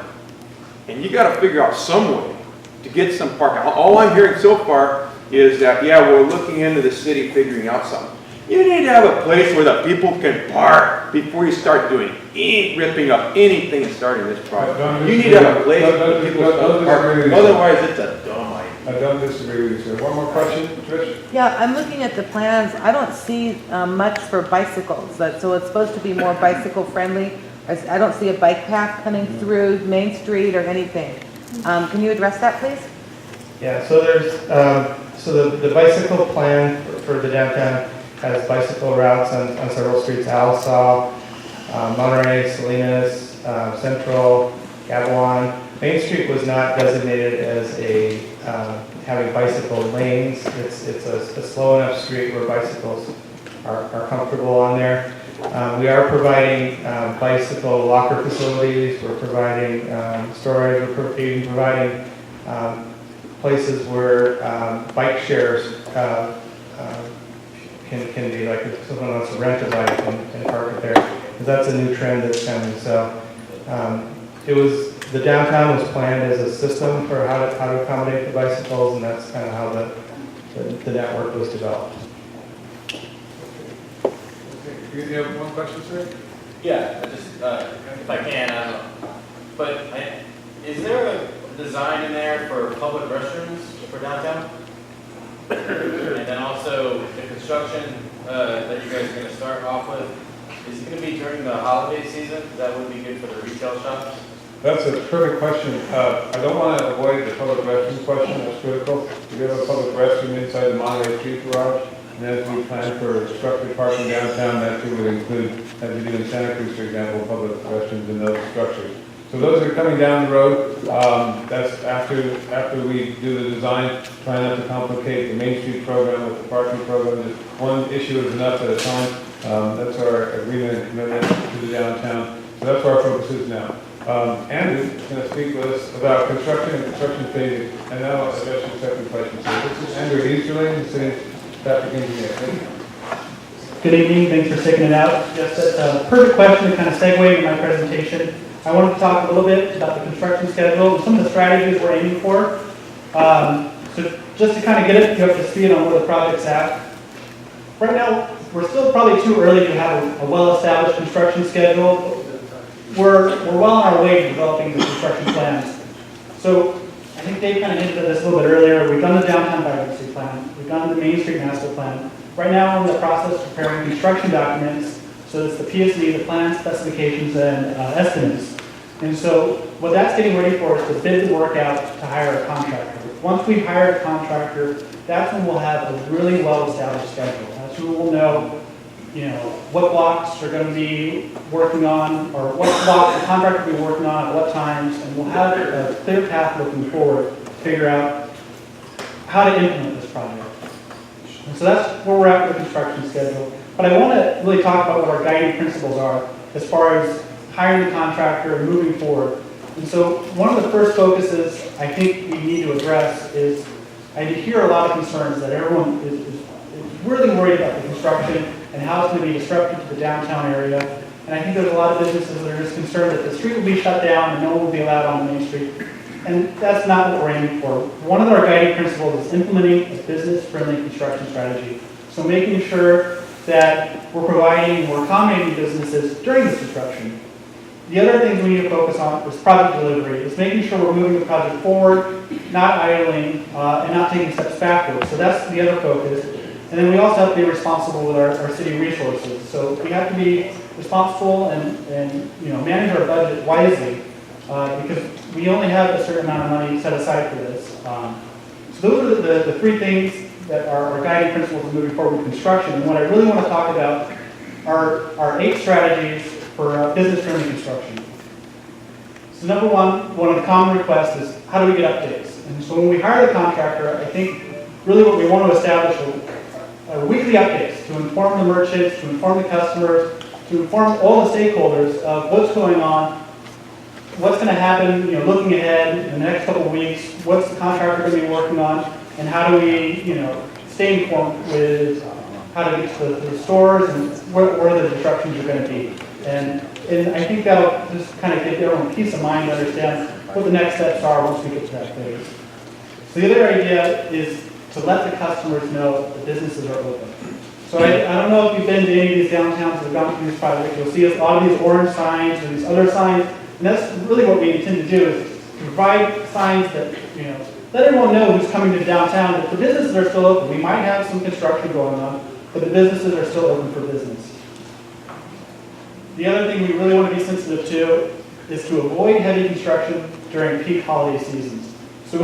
And you got to figure out some way to get some parking. All I'm hearing so far is that, yeah, we're looking into the city figuring out something. You need to have a place where the people can park before you start ripping up anything and starting this project. You need to have a place where the people can park. Otherwise, it's a dumb idea. I don't disagree with you, sir. One more question, Trish? Yeah, I'm looking at the plans. I don't see much for bicycles. So it's supposed to be more bicycle friendly. I don't see a bike path coming through Main Street or anything. Can you address that, please? Yeah, so there's, the bicycle plan for the downtown has bicycle routes on several streets: Alsall, Monterey, Salinas, Central, Gavilan. Main Street was not designated as having bicycle lanes. It's a slow enough street where bicycles are comfortable on there. We are providing bicycle locker facilities. We're providing storage. We're even providing places where bike shares can be, like if someone wants to rent a bike and park it there. Because that's a new trend that's coming. So the downtown was planned as a system for how to accommodate the bicycles, and that's kind of how the network was developed. Do you have one question, sir? Yeah, if I can, but is there a design in there for public restrooms for downtown? And then also the construction that you guys are going to start off with, is it going to be during the holiday season? That would be good for the retail shops? That's a perfect question. I don't want to avoid the public restroom question. That's critical. We have a public restroom inside the Monterey Street Garage. And as we plan for structured parking downtown, that too would include, as we do in Santa Cruz, for example, public restrooms in those structures. So those are coming down the road. That's after we do the design, try not to complicate the Main Street program with the parking program. Just one issue is enough at a time. That's our agreement and commitment to the downtown. So that's where our focus is now. Andrew is going to speak with us about construction and construction phasing. And now I'll address your second question. So this is Andrew Easterling, the city's traffic engineer. Thank you. Good evening, thanks for sticking it out. Just a perfect question to kind of segue into my presentation. I wanted to talk a little bit about the construction schedule and some of the strategies we're aiming for. So just to kind of get you up to speed on where the project's at. Right now, we're still probably too early to have a well-established construction schedule. We're well on our way to developing the construction plans. So I think Dave kind of hinted at this a little bit earlier. We've done the downtown vibrancy plan. We've done the Main Street master plan. Right now, we're in the process of preparing construction documents. So it's the PSD, the plan specifications, and estimates. And so what that's getting ready for is to bid the work out to hire a contractor. Once we've hired a contractor, that's when we'll have a really well-established schedule. That's when we'll know, what blocks are going to be working on, or what blocks the contractor will be working on at what times, and we'll have a clear path looking forward to figure out how to implement this project. And so that's where we're at with the construction schedule. But I want to really talk about what our guiding principles are as far as hiring the contractor and moving forward. And so one of the first focuses I think we need to address is, I hear a lot of concerns that everyone is really worried about the construction and how it's going to be disruptive to the downtown area. And I think there's a lot of businesses that are just concerned that the street will be shut down and no one will be allowed on Main Street. And that's not what we're aiming for. One of our guiding principles is implementing a business-friendly construction strategy. So making sure that we're accommodating businesses during this construction. The other things we need to focus on is project delivery. It's making sure we're moving the project forward, not idling, and not taking steps backwards. So that's the other focus. And then we also have to be responsible with our city resources. So we have to be responsible and manage our budget wisely because we only have a certain amount of money set aside for this. So those are the three things that are our guiding principles moving forward with construction. And what I really want to talk about are our 8 strategies for business-friendly construction. So number one of the common requests is, how do we get updates? And so when we hire the contractor, I think really what we want to establish are weekly updates to inform the merchants, to inform the customers, to inform all the stakeholders of what's going on, what's going to happen, looking ahead in the next couple of weeks, what's the contractor going to be working on, and how do we, stay informed with how to get to the stores and where the disruptions are going to be. And I think that'll just kind of give everyone peace of mind to understand what the next steps are once we get to that phase. So the other idea is to let the customers know that businesses are open. So I don't know if you've been to any of these downtowns that have gone through this project, you'll see a lot of these orange signs or these other signs, and that's really what we intend to do, is to provide signs that, let everyone know who's coming to downtown that the businesses are still open. We might have some construction going on, but the businesses are still open for business. The other thing we really want to be sensitive to is to avoid heavy construction during peak holiday seasons. So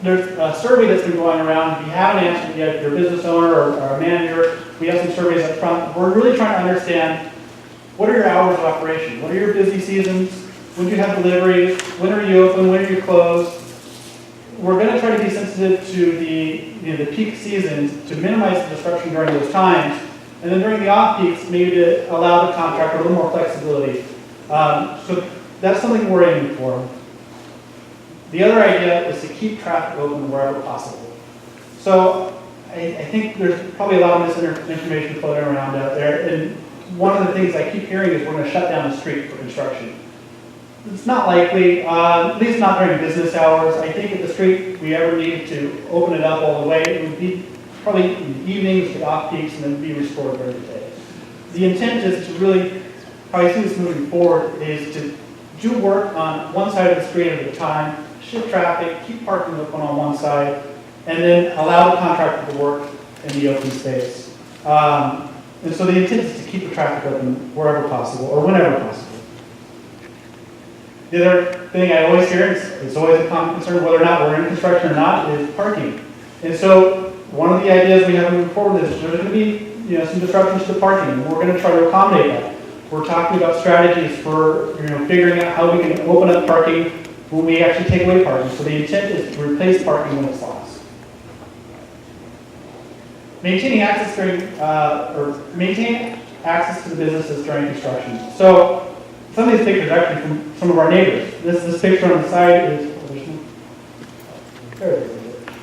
there's a survey that's been going around. If you haven't answered yet, if you're a business owner or a manager, we have some surveys up front. We're really trying to understand, what are your hours of operation? What are your busy seasons? When do you have deliveries? When are you open? When are you closed? We're going to try to be sensitive to the peak seasons to minimize the disruption during those times. And then during the off-peaks, maybe to allow the contractor a little more flexibility. So that's something we're aiming for. The other idea is to keep traffic open wherever possible. So I think there's probably a lot of misinformation floating around out there. And one of the things I keep hearing is we're going to shut down the street for construction. It's not likely, at least not during business hours. I think if the street we ever needed to open it up all the way, it would be probably in the evenings, the off-peaks, and then be restored during the day. The intent is to really, how I see this moving forward, is to do work on one side of the street at a time, shift traffic, keep parking open on one side, and then allow the contractor to work in the open space. And so the intent is to keep the traffic open wherever possible, or whenever possible. The other thing I always hear, it's always a common concern, whether or not we're in construction or not, is parking. And so one of the ideas we have moving forward is there's going to be some disruptions to parking, and we're going to try to accommodate that. We're talking about strategies for figuring out how we can open up parking when we actually take away parking. So the intent is to replace parking when it's lost. Maintaining access to the businesses during construction. So some of these pictures are actually from some of our neighbors. This picture on the side is,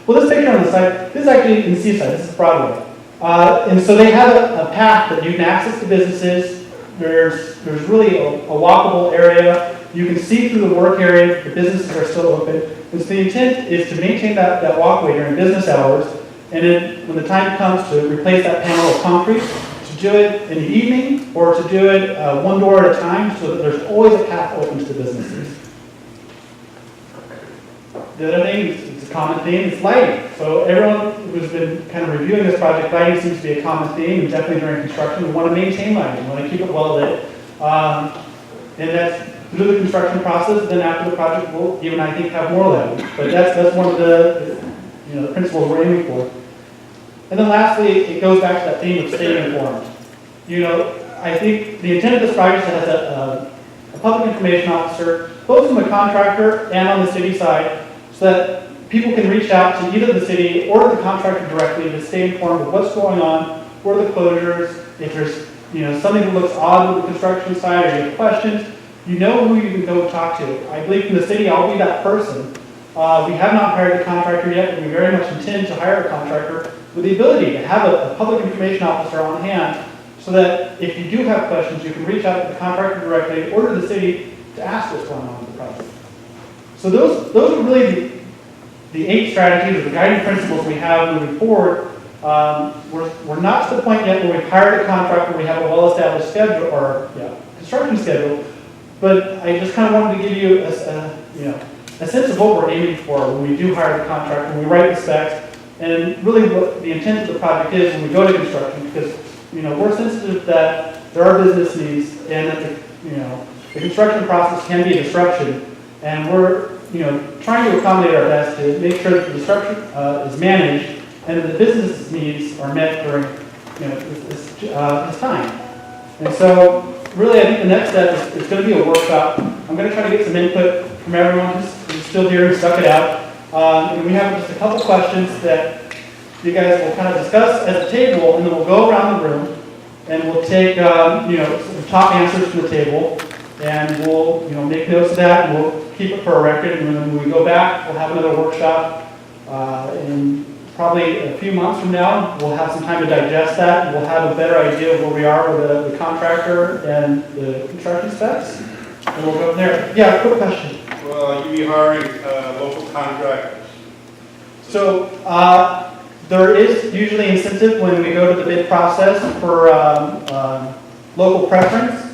well, this picture on the side, this is actually in Seaside, this is Broadway. And so they have a path that you can access the businesses. There's really a walkable area. You can see through the work area, the businesses are still open. And so the intent is to maintain that walkway during business hours. And then when the time comes to replace that panel of concrete, to do it in the evening or to do it one door at a time so that there's always a path open to the businesses. The other thing, it's a common theme, is lighting. So everyone who's been kind of reviewing this project, lighting seems to be a common theme, and definitely during construction, we want to maintain lighting, we want to keep it well lit. And that's through the construction process, then after the project, we'll even, I think, have more lighting. But that's one of the, the principles we're aiming for. And then lastly, it goes back to that theme of staying informed. I think the intent of this project is to have a public information officer, both from the contractor and on the city side, so that people can reach out to either the city or the contractor directly to stay informed of what's going on, what are the closures, if there's something that looks odd with the construction side or you have questions, you know who you can go talk to. I believe from the city, I'll be that person. We have not hired a contractor yet, but we very much intend to hire a contractor with the ability to have a public information officer on hand so that if you do have questions, you can reach out to the contractor directly or to the city to ask what's going on with the project. So those are really the 8 strategies or the guiding principles we have moving forward. We're not to the point yet where we've hired a contractor, we have a well-established schedule or construction schedule, but I just kind of wanted to give you a sense of what we're aiming for when we do hire the contractor, when we write the specs, and really what the intent of the project is when we go to construction, because we're sensitive that there are business needs and that the construction process can be a disruption, and we're trying to accommodate our best to make sure that the disruption is managed and that the business needs are met during this time. And so really I think the next step is going to be a workshop. I'm going to try to get some input from everyone who's still here and stuck it out. And we have just a couple questions that you guys will kind of discuss at the table, and then we'll go around the room and we'll take some top answers from the table, and we'll make notes of that, and we'll keep it for a record. And then when we go back, we'll have another workshop in probably a few months from now. We'll have some time to digest that, and we'll have a better idea of where we are with the contractor and the construction specs, and we'll go from there. Yeah, quick question. Well, you be hiring local contractors. So there is usually incentive when we go to the bid process for local preference.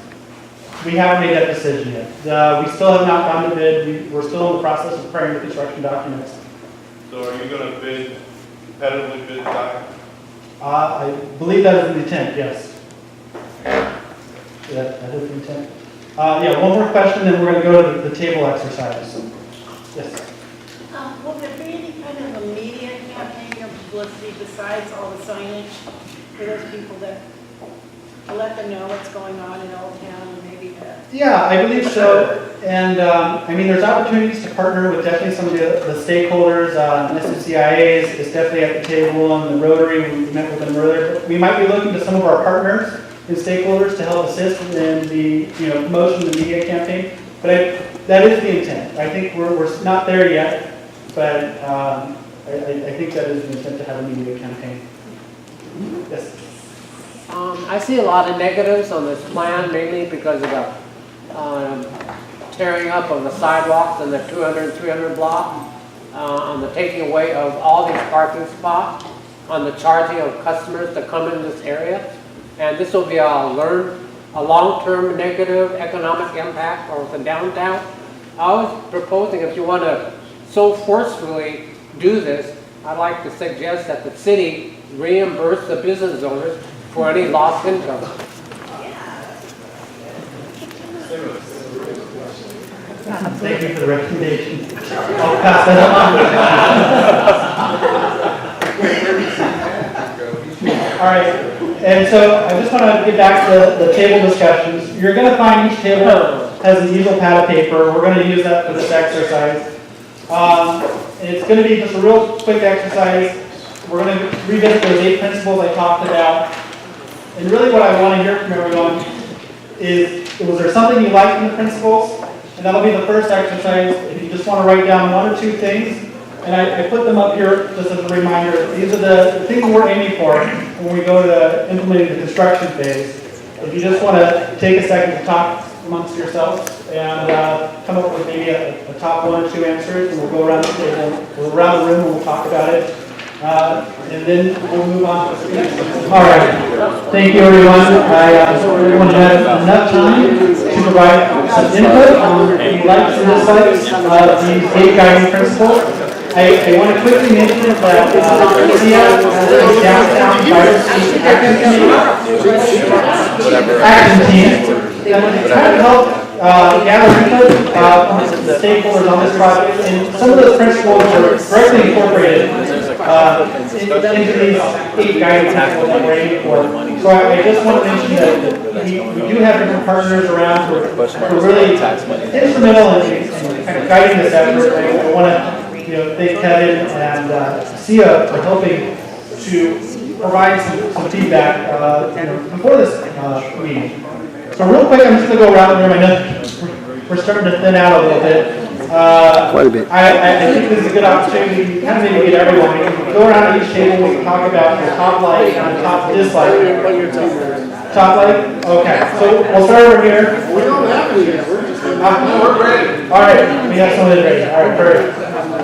We haven't made that decision yet. We still have not gone to bid. We're still in the process of preparing the construction documents. So are you going to bid, competitively bid that? I believe that is the intent, yes. Yeah, that is the intent. One more question, then we're going to go to the table exercise. Yes. Will there be any kind of a media campaign or publicity besides all the signage for those people that let them know what's going on in Old Town and maybe the... Yeah, I believe so. And there's opportunities to partner with definitely some of the stakeholders. SCCIA is definitely at the table, and the Rotary, we met with them earlier. We might be looking to some of our partners and stakeholders to help assist in the promotion of the media campaign. But that is the intent. I think we're not there yet, but I think that is the intent to have a media campaign. Yes. I see a lot of negatives on this plan, mainly because of the tearing up of the sidewalks in the 200 and 300 block, on the taking away of all these parking spots, on the charging of customers to come in this area. And this will be a long-term negative economic impact on the downtown. I was proposing, if you want to so forcefully do this, I'd like to suggest that the city reimburse the business owners for any lost income. Thank you for the recommendation. I'll pass that on. All right, and so I just want to get back to the table discussions. You're going to find each table has an easel pad of paper. We're going to use that for this exercise. And it's going to be just a real quick exercise. We're going to revisit those 8 principles I talked about. And really what I want to hear from everyone is, was there something you liked in the principles? And that'll be the first exercise. If you just want to write down 1 or 2 things And I put them up here just as a reminder. These are the things we're aiming for when we go to implementing the construction phase. If you just want to take a second to talk amongst yourselves and come up with maybe a top 1 or 2 answers, and we'll go around the table, we'll around the room and we'll talk about it. And then we'll move on to the speech. All right. Thank you, everyone. Everyone had enough time to provide some input on the likes and dislikes of these 8 guiding principles. I want to quickly mention that CSUMB has a downtown fire safety action team that would kind of help gather input from the stakeholders on this project, and some of those principles are directly incorporated into these 8 guiding principles that we're aiming for. So I just want to mention that we do have different partners around who are really instrumental in kind of guiding this effort. I want to thank Kevin and Sia for helping to provide some feedback before this meeting. So real quick, I'm just going to go around the room. I know we're starting to thin out a little bit. Quite a bit. I think this is a good opportunity to kind of maybe get everyone. We can go around at each table and we can talk about your top like and top dislike. Top like? Okay. So we'll start over here. We don't have to yet, we're just. We're ready. All right. We have somebody ready. All right, perfect.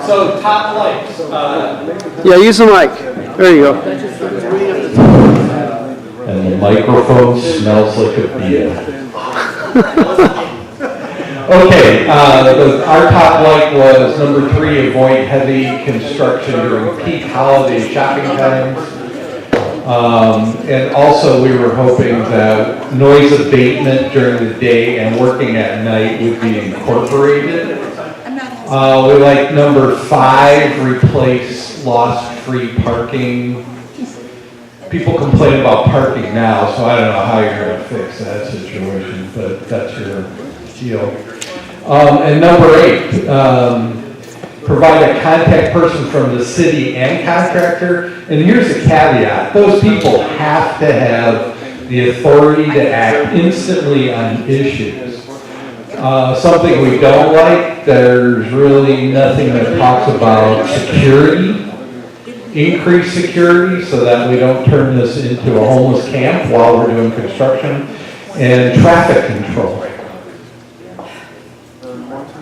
So top likes. Yeah, use the mic. There you go. And the microphone smells like a beer. Okay, our top like was number 3, avoid heavy construction during peak holiday shopping times. And also we were hoping that noise abatement during the day and working at night would be incorporated. We like number 5, replace lost free parking. People complain about parking now, so I don't know how you're going to fix that situation, but that's your deal. And number 8, provide a contact person from the city and contractor. And here's a caveat. Those people have to have the authority to act instantly on issues. Something we don't like, there's really nothing that talks about security. Increase security so that we don't turn this into a homeless camp while we're doing construction, and traffic control.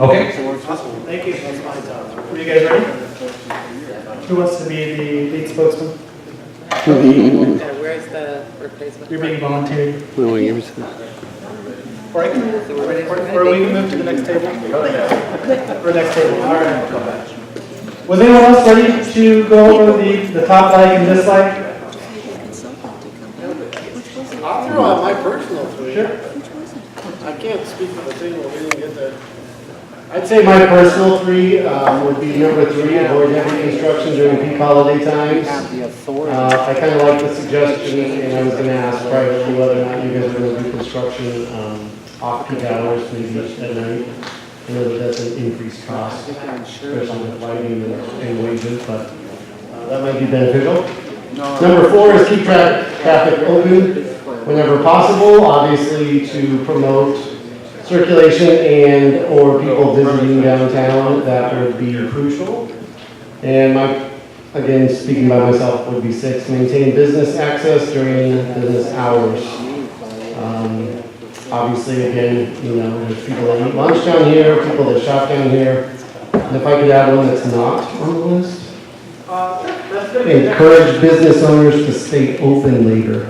Okay. Thank you. Are you guys ready? Who wants to be the lead spokesman? Where's the replacement? You're being volunteered. We want to give us Or we can move to the next table. Or next table. All right. Was anyone else ready to go over the top like and dislike? I'll throw out my personal 3. Sure. I can't speak for the table, we didn't get that. I'd say my personal 3 would be number 3, avoid heavy construction during peak holiday times. I kind of like the suggestion, and I was going to ask privately whether or not you guys are going to do construction off peak hours, maybe at night. I know that that's an increased cost, especially with lighting and wages, but that might be beneficial. Number 4 is keep traffic open whenever possible, obviously to promote circulation and or people visiting downtown. That would be crucial. And again, speaking by myself, would be 6, maintain business access during business hours. Obviously, again, there's people that eat lunch down here, people that shop down here. And if I could add one that's not on the list, encourage business owners to stay open later.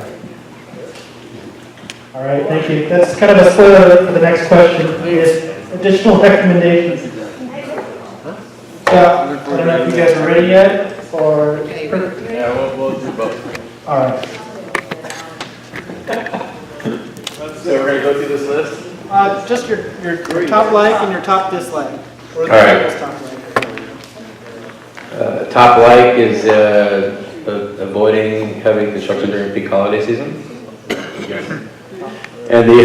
All right, thank you. That's kind of a spoiler for the next question. Is additional recommendations. So, I don't know if you guys are ready yet, or... Yeah, we'll do both. All right. So we're going to go through this list? Just your top like and your top dislike. Or the right. top like. Top like is avoiding heavy construction during peak holiday season. And the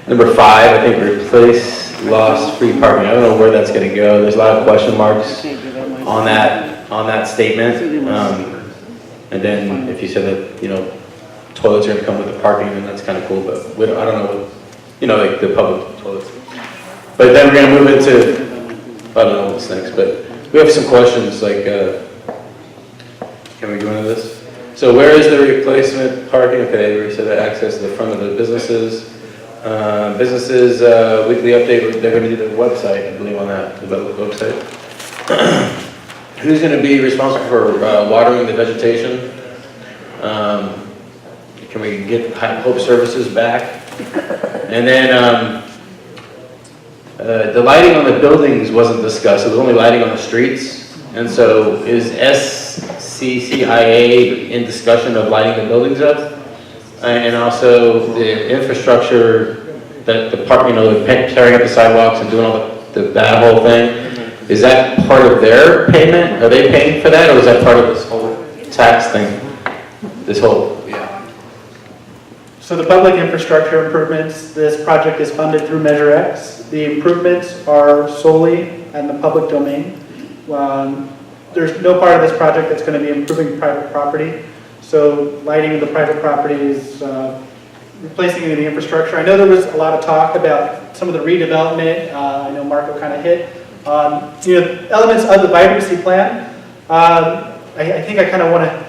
number 5, I think replace lost free parking. I don't know where that's going to go. There's a lot of question marks on that statement. And then if you said that toilets are going to come with the parking, then that's kind of cool. But I don't know what like the public toilets. But then we're going to move into I don't know what's next. But we have some questions, like, can we go into this? So where is the replacement parking? Okay, we said that access to the front of the businesses. Businesses, weekly update, they're gonna do the website, I believe, on that, the website. Who's gonna be responsible for watering the vegetation? Can we get Hope Services back? And then the lighting on the buildings wasn't discussed, it was only lighting on the streets. And so is SCCIA in discussion of lighting the buildings up? And also the infrastructure that the park, tearing up the sidewalks and doing all that whole thing. Is that part of their payment? Are they paying for that, or is that part of this whole tax thing? This whole, So the public infrastructure improvements, this project is funded through Measure X. The improvements are solely in the public domain. There's no part of this project that's going to be improving private property. So lighting of the private property is replacing any of the infrastructure. I know there was a lot of talk about some of the redevelopment. I know Marco kind of hit on elements of the vibrancy plan. I think I kind of want to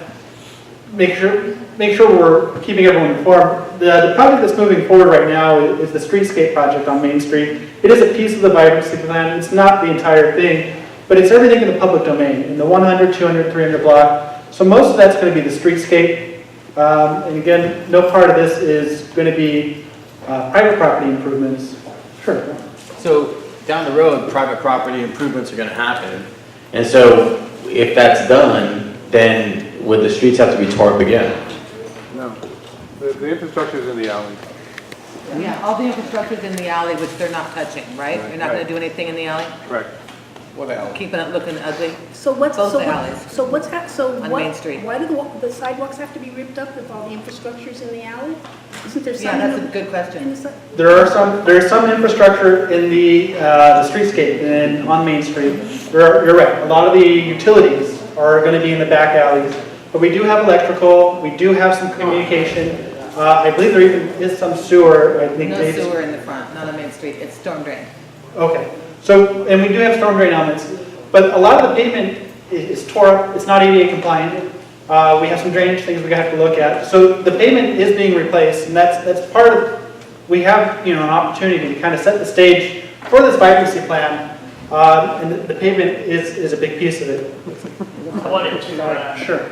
make sure we're keeping everyone informed. The project that's moving forward right now is the streetscape project on Main Street. It is a piece of the vibrancy plan. It's not the entire thing, but it's everything in the public domain, in the 100, 200, 300 block. So most of that's going to be the streetscape. And again, no part of this is going to be private property improvements. Sure. So down the road, private property improvements are going to happen. and so if that's done, then would the streets have to be tore up again? No, the infrastructure's in the alley. Yeah, all the infrastructure's in the alley, which they're not touching, right? You're not gonna do anything in the alley? Correct. What alley? Keeping it looking ugly? So what's, Both so the what, alleys. so what's, On Main Street. why do the sidewalks have to be ripped up if all the infrastructure's in the alley? Isn't there some? Yeah, that's a good question. There's some infrastructure in the streetscape and on Main Street. You're right. A lot of the utilities are going to be in the back alleys, but we do have electrical. We do have some communication. I believe there even is some sewer. I think No sewer in the front, not on Main Street. It's storm drain. Okay. So, and we do have storm drain elements, but a lot of the pavement is tore up. It's not ADA compliant. We have some drainage things we have to look at. So the pavement is being replaced, and that's part of. We have an opportunity to kind of set the stage for this vibrancy plan, and the pavement is a big piece of it. I wanted to, Sure.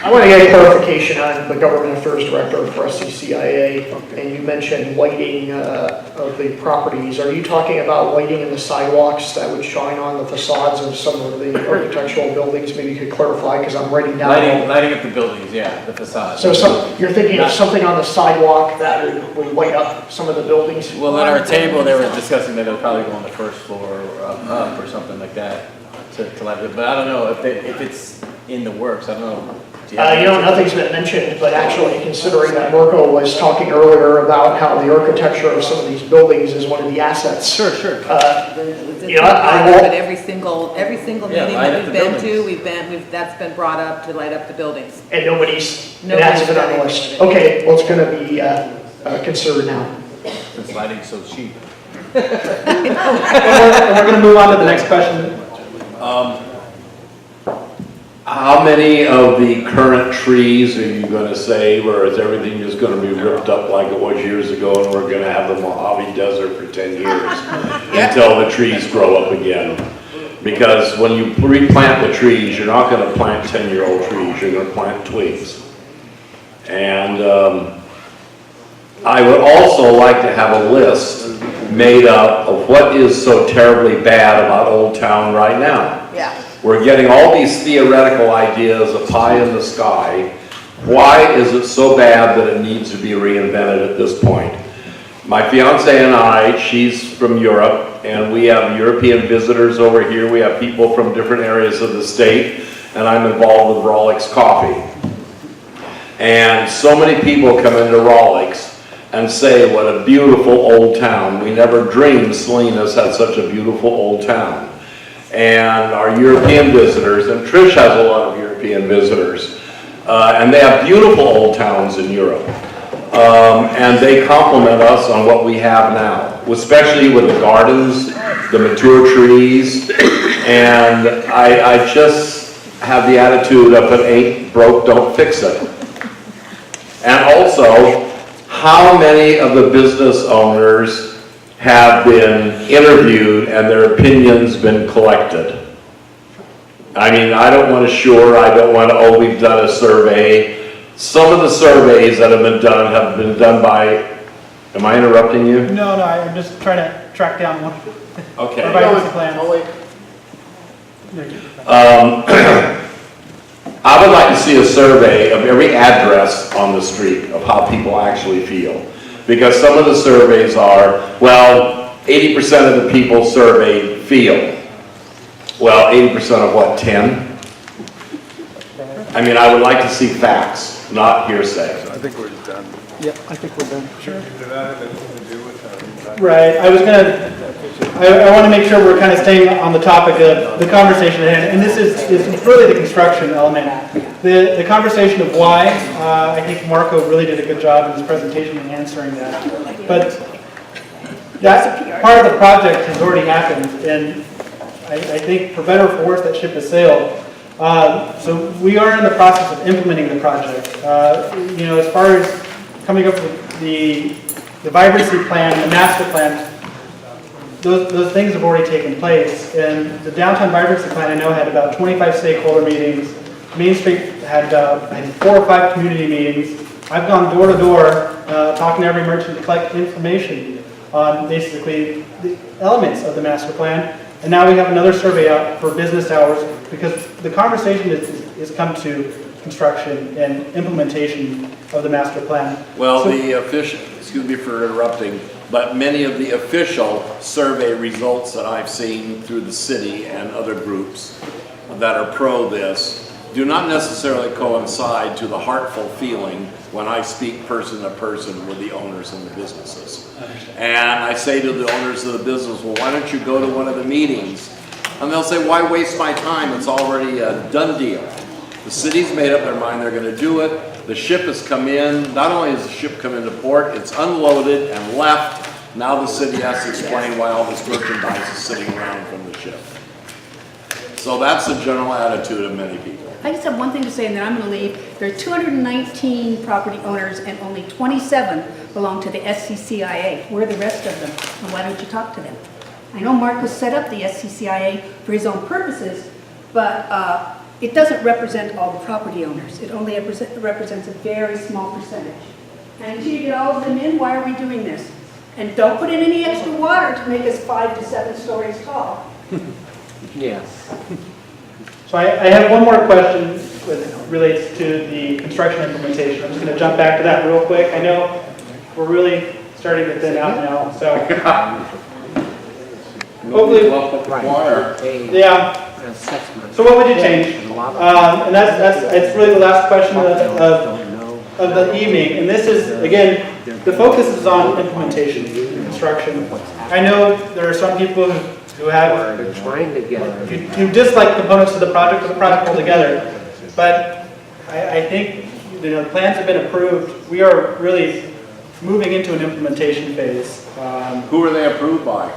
I want to get clarification on the Government Affairs Director for SCCIA, and you mentioned lighting of the properties. Are you talking about lighting in the sidewalks that would shine on the facades of some of the architectural buildings? Maybe you could clarify, because I'm writing down. Lighting up the buildings, yeah, the facades. So you're thinking of something on the sidewalk that would light up some of the buildings? Well, at our table, they were discussing that they'll probably go on the first floor or up or something like that to light it. But I don't know if it's in the works. I don't know. Nothing's been mentioned, but actually considering that Marco was talking earlier about how the architecture of some of these buildings is one of the assets. Sure. But every single meeting that we've been to, that's been brought up to light up the buildings. And it hasn't been on the list. Okay, well, it's going to be considered now. Since lighting's so cheap. And we're going to move on to the next question. How many of the current trees are you going to save, or is everything just going to be ripped up like it was years ago, and we're going to have the Mojave Desert for 10 years until the trees grow up again? Because when you replant the trees, you're not going to plant 10-year-old trees, you're going to plant twigs. And I would also like to have a list made up of what is so terribly bad about Old Town right now. Yeah. We're getting all these theoretical ideas of pie in the sky. Why is it so bad that it needs to be reinvented at this point? My fiance and I, she's from Europe, and we have European visitors over here. We have people from different areas of the state, and I'm involved with Rawlix Coffee. And so many people come into Rawlix and say, what a beautiful old town. We never dreamed Salinas had such a beautiful old town. And our European visitors, and Trish has a lot of European visitors, and they have beautiful old towns in Europe. And they compliment us on what we have now, especially with the gardens, the mature trees, And I just have the attitude of if it ain't broke, don't fix it. And also, how many of the business owners have been interviewed and their opinions been collected? I mean, I don't want to I don't want to, oh, we've done a survey. Some of the surveys that have been done by, am I interrupting you? No, I'm just trying to track down one. Okay. Our vibrancy plan. I would like to see a survey of every address on the street of how people actually feel. Because some of the surveys are, well, 80% of the people surveyed feel. Well, 80% of what, 10? I mean, I would like to see facts, not hearsay. I think we're done. Yeah, I think we're done. Sure. Right. Right, I want to make sure we're kind of staying on the topic of the conversation at hand, and this is really the construction element. The conversation of why, I think Marco really did a good job in his presentation in answering that. But that part of the project has already happened, and I think for better or for worse, that ship has sailed. So we are in the process of implementing the project. As far as coming up with the vibrancy plan, the master plan, those things have already taken place. And the downtown vibrancy plan, I know, had about 25 stakeholder meetings. Main Street had 4 or 5 community meetings. I've gone door to door, talking to every merchant to collect information on basically the elements of the master plan. And now we have another survey out for business hours, because the conversation is come to construction and implementation of the master plan. Well, the official, excuse me for interrupting, but many of the official survey results that I've seen through the city and other groups that are pro this do not necessarily coincide to the heartful feeling when I speak person to person with the owners and the businesses. And I say to the owners of the business, well, why don't you go to one of the meetings? And they'll say, why waste my time? It's already a done deal. The city's made up their mind they're going to do it. The ship has come in. Not only has the ship come into port, it's unloaded and left. Now the city has to explain why all this merchandise is sitting around from the ship. So that's the general attitude of many people. I just have one thing to say, and then I'm going to leave. There are 219 property owners, and only 27 belong to the SCCIA. Where are the rest of them? And why don't you talk to them? I know Marcos set up the SCCIA for his own purposes, but it doesn't represent all the property owners. It only represents a very small percentage. And until you get all of them in, why are we doing this? And don't put in any extra water to make us 5 to 7 stories tall. Yes. So I have one more question that relates to the construction implementation. I'm just going to jump back to that real quick. I know we're really starting to thin out now, so hopefully, yeah. So what would you change? And that's really the last question of the evening. And this is, again, the focus is on implementation and construction. I know there are some people who have who dislike components of the project or the project altogether, but I think the plans have been approved. We are really moving into an implementation phase. Who are they approved by?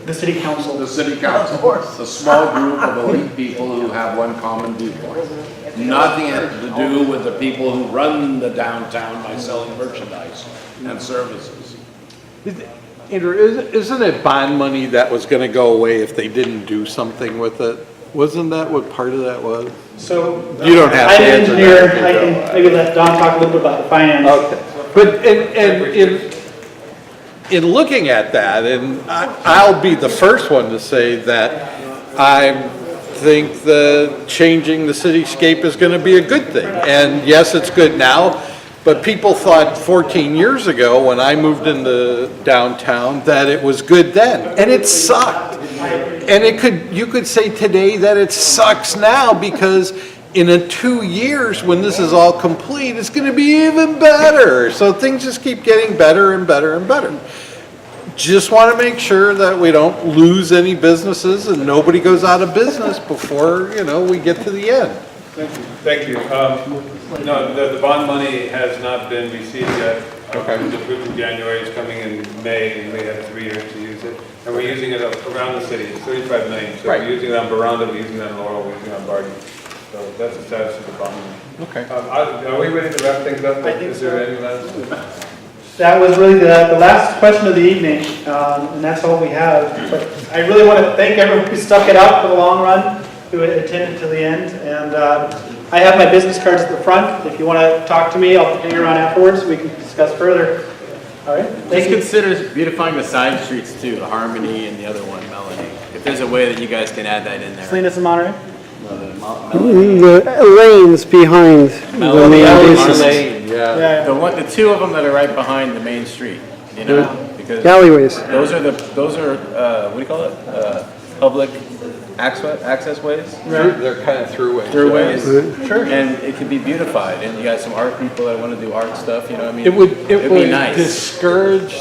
The city council. The city council. Of course. A small group of elite people who have one common viewpoint. Nothing to do with the people who run the downtown by selling merchandise and services. Andrew, isn't it bond money that was going to go away if they didn't do something with it? Wasn't that what part of that was? So you don't have to I'm an answer engineer. that. I can maybe let Don talk a little bit about the finance. Okay. But in looking at that, and I'll be the first one to say that I think changing the cityscape is going to be a good thing. And yes, it's good now. But people thought 14 years ago when I moved into downtown that it was good then, and it sucked. And you could say today that it sucks now, because in 2 years when this is all complete, it's going to be even better. So things just keep getting better and better and better. Just want to make sure that we don't lose any businesses and nobody goes out of business before we get to the end. Thank you. No, the bond money has not been received yet. It was approved in January. It's coming in May, and we have 3 years to use And we're using it around the city, it's 35 million. So Right. we're using it on Baranda, we're using it on Laurel, we're using it on Barton. So that's the status of the bond. Okay. Are we ready to wrap things up? I think Is there any last? That was really the last question of the evening, and that's all we have. But I really want to thank everyone who stuck it out for the long run, who attended to the end. And I have my business cards at the front. If you want to talk to me, I'll hang around afterwards. We can discuss further. All right. Just consider beautifying the side streets too, the Harmony and the other one, Melanie. If there's a way that you guys can add that in there. Salinas and Monterey? The lanes behind the main bases. The two of them that are right behind the main street, you know? Because Alleyways. those are what do you call it? Public access ways? They're kind of throughways. Throughways. Sure. And it could be beautified, and you got some art people that want to do art stuff, you know what I mean? It would be nice. discourage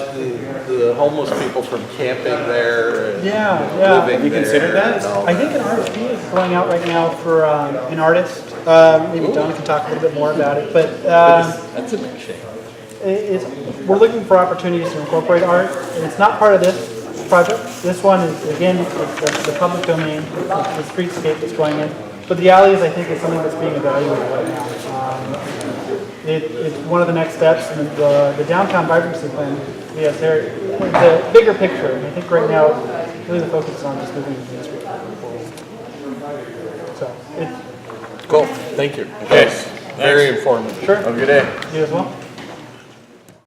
the homeless people from camping there and Yeah. living Have you there considered that? and all I think an RFP is going out right now for an artist. Maybe Don can talk a little bit more about it. But That's a big shame. we're looking for opportunities to incorporate art, and it's not part of this project. This one is, again, it's the public domain, the streetscape that's going in. But the alleys, I think, is something that's being evaluated right now. It's one of the next steps, and the downtown vibrancy plan, yes, there, the bigger picture. And I think right now, really the focus is on just moving the Main Street forward. So, it's Cool, thank you. Yes, very informative. Sure. Have a good day. You as well.